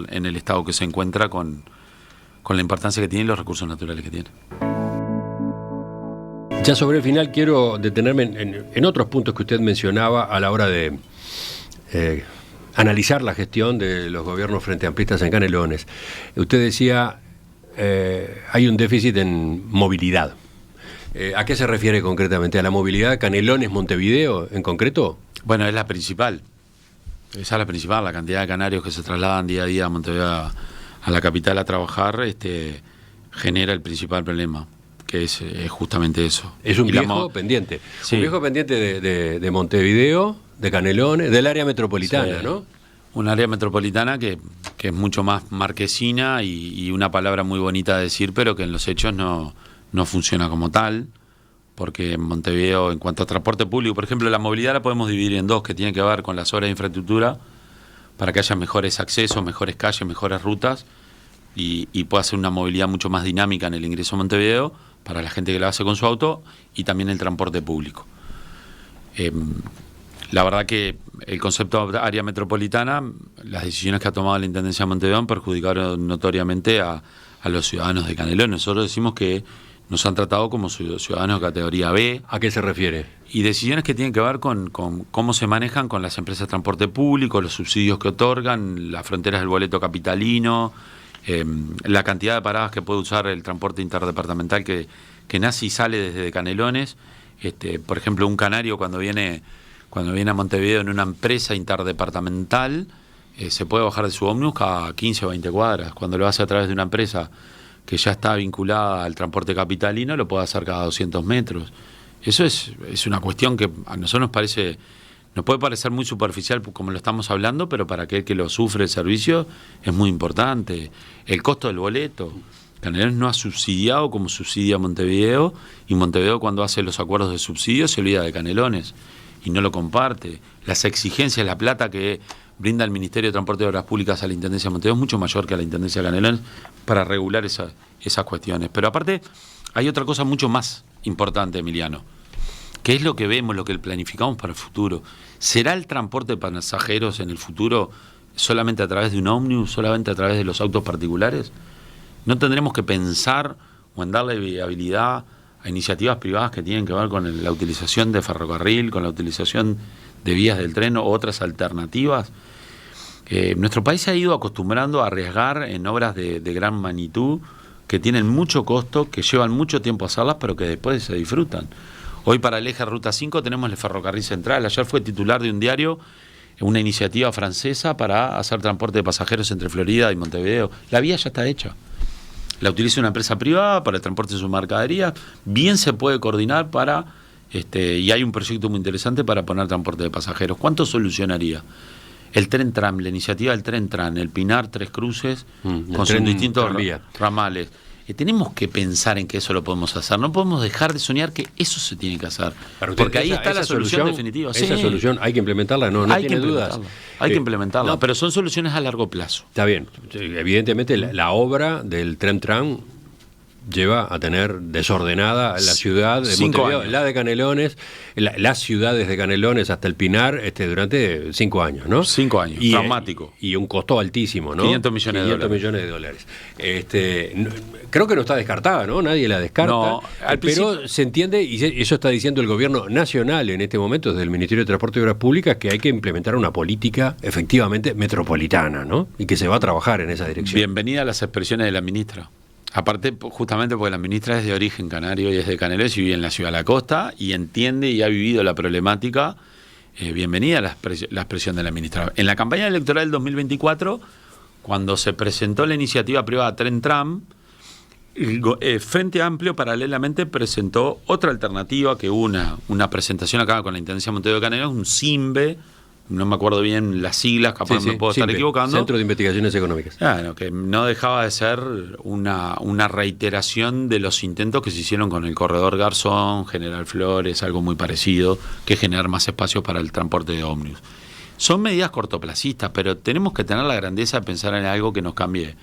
en el estado que se encuentra con la importancia que tiene y los recursos naturales que tiene. Ya sobre el final quiero detenerme en otros puntos que usted mencionaba a la hora de analizar la gestión de los gobiernos frente amplistas en Canelones. Usted decía, hay un déficit en movilidad. ¿A qué se refiere concretamente? ¿A la movilidad Canelones-Montevideo en concreto? Bueno, es la principal. Esa es la principal, la cantidad de canarios que se trasladan día a día a Montevideo, a la capital a trabajar, genera el principal problema, que es justamente eso. Es un viejo pendiente. Sí. Un viejo pendiente de Montevideo, de Canelones, del área metropolitana, sí, ¿no? Un área metropolitana que es mucho más marquesina y una palabra muy bonita de decir, pero que en los hechos no funciona como tal, porque en Montevideo, en cuanto a transporte público, por ejemplo, la movilidad la podemos dividir en dos, que tiene que ver con las obras de infraestructura, para que haya mejores accesos, mejores calles, mejores rutas, y pueda ser una movilidad mucho más dinámica en el ingreso a Montevideo, para la gente que lo hace con su auto, y también el transporte público. La verdad que el concepto de área metropolitana, las decisiones que ha tomado la Intendencia de Montevideo han perjudicado notoriamente a los ciudadanos de Canelones. Nosotros decimos que nos han tratado como ciudadanos de categoría B. ¿A qué se refiere? Y decisiones que tienen que ver con cómo se manejan con las empresas de transporte público, los subsidios que otorgan, las fronteras del boleto capitalino, la cantidad de paradas que puede usar el transporte interdepartamental que nace y sale desde Canelones. Por ejemplo, un canario cuando viene a Montevideo en una empresa interdepartamental, se puede bajar de su ómnibus a 15 o 20 cuadras. Cuando lo hace a través de una empresa que ya está vinculada al transporte capitalino, lo puede hacer cada 200 metros. Eso es una cuestión que a nosotros nos puede parecer muy superficial como lo estamos hablando, pero para aquel que lo sufre el servicio es muy importante. El costo del boleto. Canelones no ha subsidiado como subsidia Montevideo, y Montevideo, cuando hace los acuerdos de subsidio, se olvida de Canelones y no lo comparte. Las exigencias, la plata que brinda el Ministerio de Transporte y Obras Públicas a la Intendencia de Montevideo es mucho mayor que a la Intendencia de Canelones para regular esas cuestiones. Pero aparte, hay otra cosa mucho más importante, Emiliano, ¿Qué es lo que vemos, lo que planificamos para el futuro? ¿Será el transporte de pasajeros en el futuro solamente a través de un ómnibus, solamente a través de los autos particulares? ¿No tendremos que pensar o en darle viabilidad a iniciativas privadas que tienen que ver con la utilización de ferrocarril, con la utilización de vías del tren o otras alternativas? Nuestro país se ha ido acostumbrando a arriesgar en obras de gran magnitud, que tienen mucho costo, que llevan mucho tiempo hacerlas, pero que después se disfrutan. Hoy para el eje Ruta 5 tenemos el ferrocarril central. Ayer fue titular de un diario una iniciativa francesa para hacer transporte de pasajeros entre Florida y Montevideo. La vía ya está hecha. La utiliza una empresa privada para el transporte de sus mercaderías. Bien se puede coordinar para, y hay un proyecto muy interesante para poner transporte de pasajeros. ¿Cuánto solucionaría? El Tren Tram, la iniciativa del Tren Tram, el Pinar, Tres Cruces, con sus distintos ramales. Tenemos que pensar en que eso lo podemos hacer. No podemos dejar de soñar que eso se tiene que hacer. Porque ahí está la solución definitiva. Esa solución hay que implementarla, no tiene dudas. Hay que implementarla, pero son soluciones a largo plazo. Está bien. Evidentemente la obra del Tren Tram lleva a tener desordenada la ciudad de Montevideo, la de Canelones, las ciudades de Canelones hasta el Pinar, durante 5 años, ¿no? 5 años, traumático. Y un costo altísimo, ¿no? 500 millones de dólares. Creo que no está descartada, ¿no? Nadie la descarta. No, pero se entiende, y eso está diciendo el gobierno nacional en este momento, desde el Ministerio de Transporte y Obras Públicas, que hay que implementar una política efectivamente metropolitana, ¿no? Y que se va a trabajar en esa dirección. Bienvenida a las expresiones de la ministra. Aparte, justamente porque la ministra es de origen canario y es de Canelones y vive en la ciudad de la costa y entiende y ha vivido la problemática. Bienvenida a la expresión de la ministra. En la campaña electoral del 2024, cuando se presentó la iniciativa privada Tren Tram, el Frente Amplio paralelamente presentó otra alternativa, que una presentación acá con la Intendencia de Montevideo de Canelones, un CIMBE, no me acuerdo bien las siglas, capaz me puedo estar equivocando. Centro de Investigaciones Económicas. Claro, que no dejaba de ser una reiteración de los intentos que se hicieron con el corredor Garzón, General Flores, algo muy parecido, que generar más espacios para el transporte de ómnibus. Son medidas cortoplacistas, pero tenemos que tener la grandeza de pensar en algo que nos cambie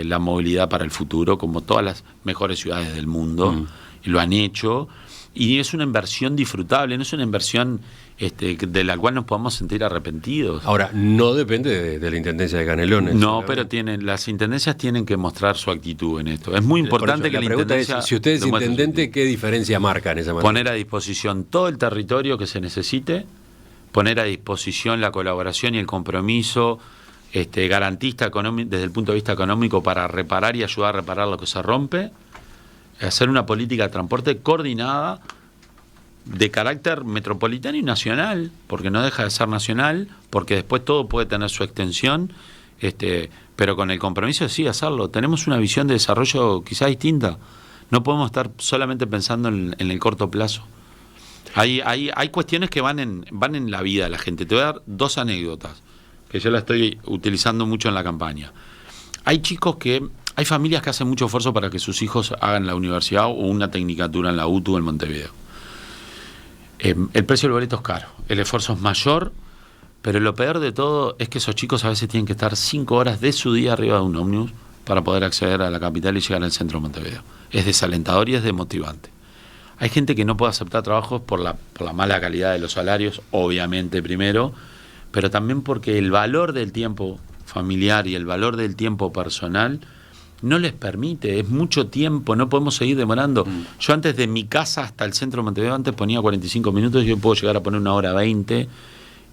la movilidad para el futuro, como todas las mejores ciudades del mundo, y lo han hecho. Y es una inversión disfrutable, no es una inversión de la cual nos podamos sentir arrepentidos. Ahora, no depende de la Intendencia de Canelones. No, pero las intendencias tienen que mostrar su actitud en esto. Es muy importante que la Intendencia... Si usted es intendente, ¿qué diferencia marca en esa materia? Poner a disposición todo el territorio que se necesite, poner a disposición la colaboración y el compromiso garantista desde el punto de vista económico para reparar y ayudar a reparar lo que se rompe, hacer una política de transporte coordinada de carácter metropolitano y nacional, porque no deja de ser nacional, porque después todo puede tener su extensión, pero con el compromiso de sí hacerlo. Tenemos una visión de desarrollo quizás distinta. No podemos estar solamente pensando en el corto plazo. Hay cuestiones que van en la vida de la gente. Te voy a dar 2 anécdotas, que yo la estoy utilizando mucho en la campaña. Hay familias que hacen mucho esfuerzo para que sus hijos hagan la universidad o una tecnicatura en la UTU en Montevideo. El precio del boleto es caro, el esfuerzo es mayor, pero lo peor de todo es que esos chicos a veces tienen que estar 5 horas de su día arriba de un ómnibus para poder acceder a la capital y llegar al centro de Montevideo. Es desalentador y es desmotivante. Hay gente que no puede aceptar trabajos por la mala calidad de los salarios, obviamente primero, pero también porque el valor del tiempo familiar y el valor del tiempo personal no les permite, es mucho tiempo, no podemos seguir demorando. Yo antes de mi casa hasta el centro de Montevideo, antes ponía 45 minutos, yo puedo llegar a poner 1 hora 20,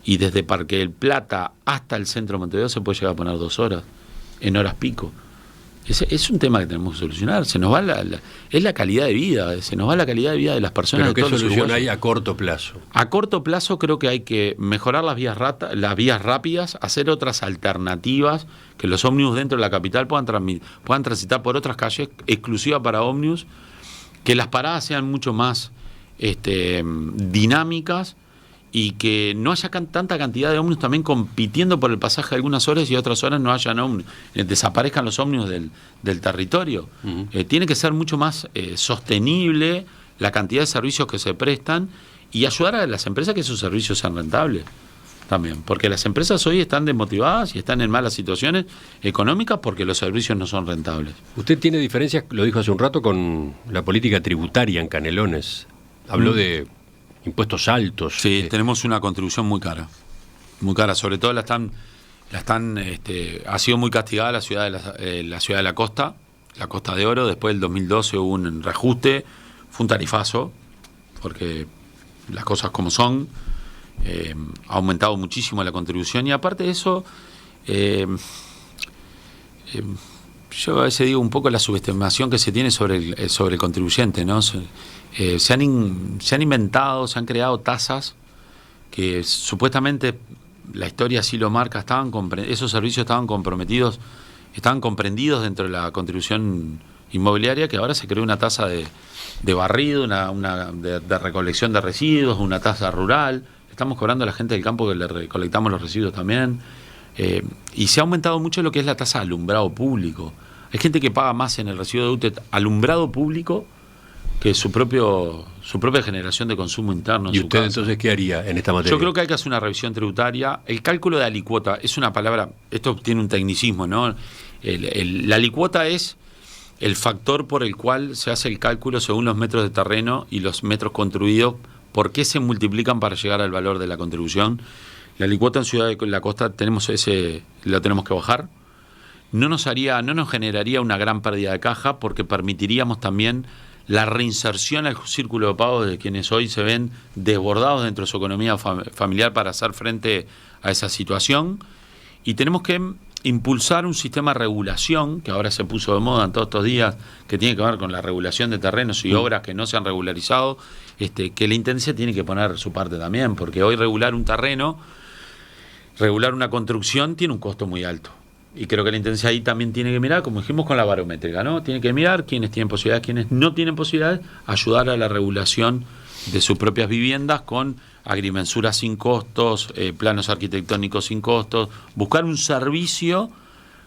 y desde Parque del Plata hasta el centro de Montevideo se puede llegar a poner 2 horas, en horas pico. Es un tema que tenemos que solucionar. Se nos va es la calidad de vida, se nos va la calidad de vida de las personas. ¿Pero qué solución hay a corto plazo? A corto plazo creo que hay que mejorar las vías rápidas, hacer otras alternativas, que los ómnibus dentro de la capital puedan transitar por otras calles exclusivas para ómnibus, que las paradas sean mucho más dinámicas, y que no haya tanta cantidad de ómnibus también compitiendo por el pasaje algunas horas y otras horas no hayan ómnibus, desaparezcan los ómnibus del territorio. Tiene que ser mucho más sostenible la cantidad de servicios que se prestan y ayudar a las empresas que esos servicios sean rentables también, porque las empresas hoy están desmotivadas y están en malas situaciones económicas porque los servicios no son rentables. Usted tiene diferencias, lo dijo hace un rato, con la política tributaria en Canelones. Habló de impuestos altos. Sí, tenemos una contribución muy cara, sobre todo ha sido muy castigada la ciudad de la Costa de Oro. Después del 2012 hubo un reajuste, fue un tarifazo, porque las cosas como son, ha aumentado muchísimo la contribución, y aparte de eso, yo a veces digo un poco la subestimación que se tiene sobre el contribuyente, ¿no? Se han inventado, se han creado tasas que supuestamente la historia sí lo marca, esos servicios estaban comprendidos dentro de la contribución inmobiliaria, que ahora se creó una tasa de barrido, de recolección de residuos, una tasa rural. Estamos cobrando a la gente del campo que le recolectamos los residuos también. Y se ha aumentado mucho lo que es la tasa de alumbrado público. Hay gente que paga más en el recibo de UTE alumbrado público que su propia generación de consumo interno. ¿Y usted entonces qué haría en esta materia? Yo creo que hay que hacer una revisión tributaria. El cálculo de alicuota es una palabra, esto tiene un tecnicismo, ¿no? La alicuota es el factor por el cual se hace el cálculo según los metros de terreno y los metros construidos, por qué se multiplican para llegar al valor de la contribución. La alicuota en Ciudad de la Costa la tenemos que bajar. No nos generaría una gran pérdida de caja, porque permitiríamos también la reinserción al círculo de pagos de quienes hoy se ven desbordados dentro de su economía familiar para hacer frente a esa situación. Y tenemos que impulsar un sistema de regulación, que ahora se puso de moda en todos estos días, que tiene que ver con la regulación de terrenos y obras que no se han regularizado, que la Intendencia tiene que poner su parte también, porque hoy regular un terreno, regular una construcción, tiene un costo muy alto. Y creo que la Intendencia ahí también tiene que mirar, como dijimos con la barométrica, ¿no? Tiene que mirar quiénes tienen posibilidades, quiénes no tienen posibilidades, ayudar a la regulación de sus propias viviendas con agrimensuras sin costos, planos arquitectónicos sin costos, buscar un servicio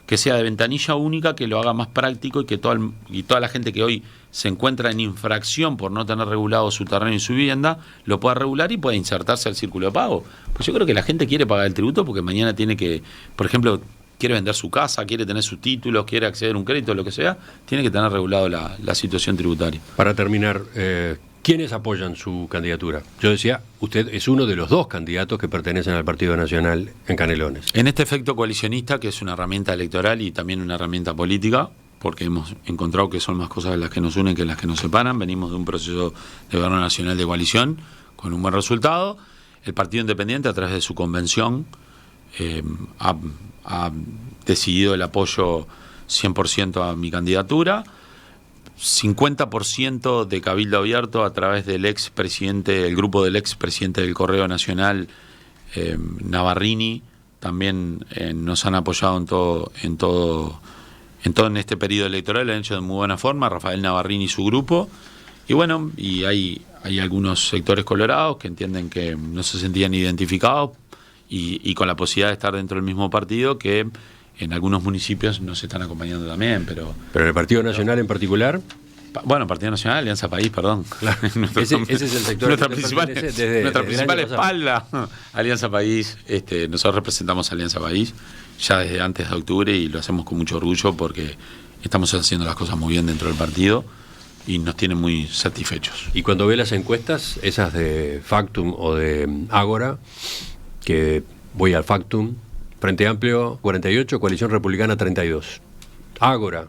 que sea de ventanilla única, que lo haga más práctico, y que toda la gente que hoy se encuentra en infracción por no tener regulado su terreno y su vivienda, lo pueda regular y pueda insertarse al círculo de pago. Pues yo creo que la gente quiere pagar el tributo porque mañana tiene que, por ejemplo, quiere vender su casa, quiere tener sus títulos, quiere acceder a un crédito, lo que sea, tiene que tener regulado la situación tributaria. Para terminar, ¿quiénes apoyan su candidatura? Yo decía, usted es uno de los dos candidatos que pertenecen al Partido Nacional en Canelones. En este efecto coalicionista, que es una herramienta electoral y también una herramienta política, porque hemos encontrado que son más cosas las que nos unen que las que nos separan, venimos de un proceso de gobierno nacional de coalición con un buen resultado. El Partido Independiente, a través de su convención, ha decidido el apoyo 100% a mi candidatura, 50% de cabildo abierto a través del el grupo del expresidente del Correo Nacional, Navarrini, también nos han apoyado en todo este periodo electoral, lo han hecho de muy buena forma, Rafael Navarrini y su grupo. Y bueno, y hay algunos sectores colorados que entienden que no se sentían identificados y con la posibilidad de estar dentro del mismo partido, que en algunos municipios nos están acompañando también. Pero en el Partido Nacional en particular... Bueno, Partido Nacional, Alianza País, perdón. Ese es el sector nuestra principal espalda. Alianza País, nosotros representamos a Alianza País ya desde antes de octubre, y lo hacemos con mucho orgullo porque estamos haciendo las cosas muy bien dentro del partido y nos tienen muy satisfechos. Y cuando ve las encuestas, esas de Factum o de Ágora, que voy al Factum, Frente Amplio 48, Coalición Republicana 32. Ágora,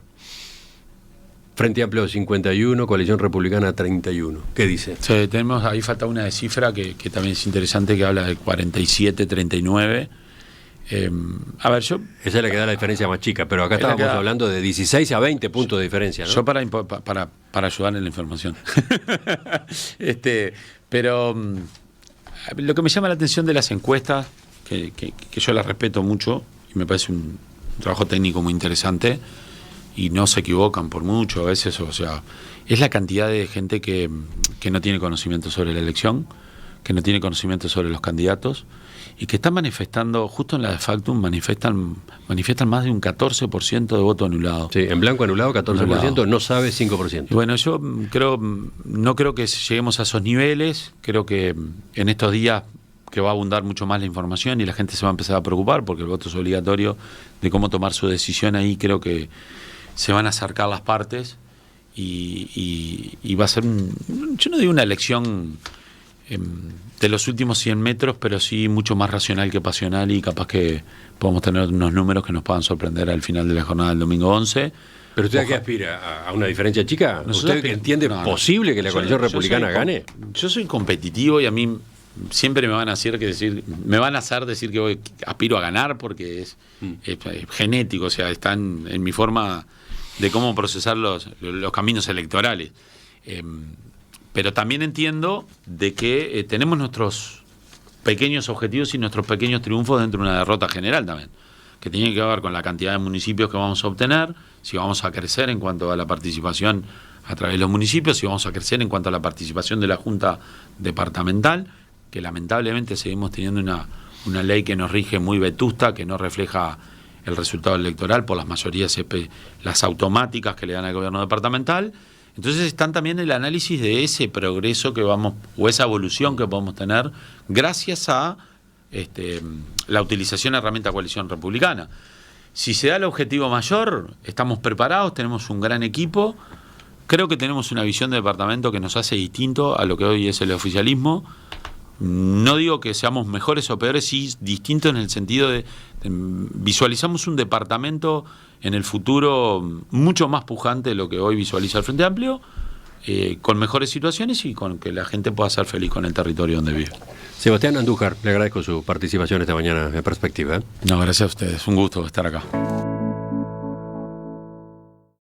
Frente Amplio 51, Coalición Republicana 31. ¿Qué dice? Sí, ahí falta una de cifra que también es interesante, que habla de 47-39. A ver, esa es la que da la diferencia más chica, pero acá estábamos hablando de 16 a 20 puntos de diferencia, ¿no? Yo para ayudar en la información. Pero lo que me llama la atención de las encuestas, que yo las respeto mucho y me parece un trabajo técnico muy interesante, y no se equivocan por mucho a veces, o sea, es la cantidad de gente que no tiene conocimiento sobre la elección, que no tiene conocimiento sobre los candidatos, y que están manifestando, justo en la de Factum, manifiestan más de un 14% de voto anulado. Sí, en blanco anulado 14%, anulado. No sabe 5%. Y bueno, yo no creo que lleguemos a esos niveles. Creo que en estos días que va a abundar mucho más la información y la gente se va a empezar a preocupar, porque el voto es obligatorio, de cómo tomar su decisión. Ahí creo que se van a acercar las partes y va a ser, yo no digo una elección de los últimos 100 metros, pero sí mucho más racional que pasional, y capaz que podemos tener unos números que nos puedan sorprender al final de la jornada del domingo 11. ¿Pero usted a qué aspira? ¿A una diferencia chica? Nosotros ¿Usted entiende posible que la coalición republicana gane? Yo soy competitivo y a mí siempre me van a hacer decir que hoy aspiro a ganar, porque es genético, o sea, está en mi forma de cómo procesar los caminos electorales. Pero también entiendo de que tenemos nuestros pequeños objetivos y nuestros pequeños triunfos dentro de una derrota general también, que tiene que ver con la cantidad de municipios que vamos a obtener, si vamos a crecer en cuanto a la participación a través de los municipios, si vamos a crecer en cuanto a la participación de la Junta Departamental, que lamentablemente seguimos teniendo una ley que nos rige muy vetusta, que no refleja el resultado electoral por las mayorías, las automáticas que le dan al gobierno departamental. Entonces están también el análisis de ese progreso que vamos, o esa evolución que podemos tener gracias a la utilización de herramienta coalición republicana. Si se da el objetivo mayor, estamos preparados, tenemos un gran equipo, creo que tenemos una visión de departamento que nos hace distinto a lo que hoy es el oficialismo. No digo que seamos mejores o peores, sí distintos en el sentido de visualizamos un departamento en el futuro mucho más pujante de lo que hoy visualiza el Frente Amplio, con mejores situaciones y con que la gente pueda ser feliz con el territorio donde vive. Sebastián Andújar, le agradezco su participación esta mañana en Perspectiva. No, gracias a ustedes, un gusto estar acá.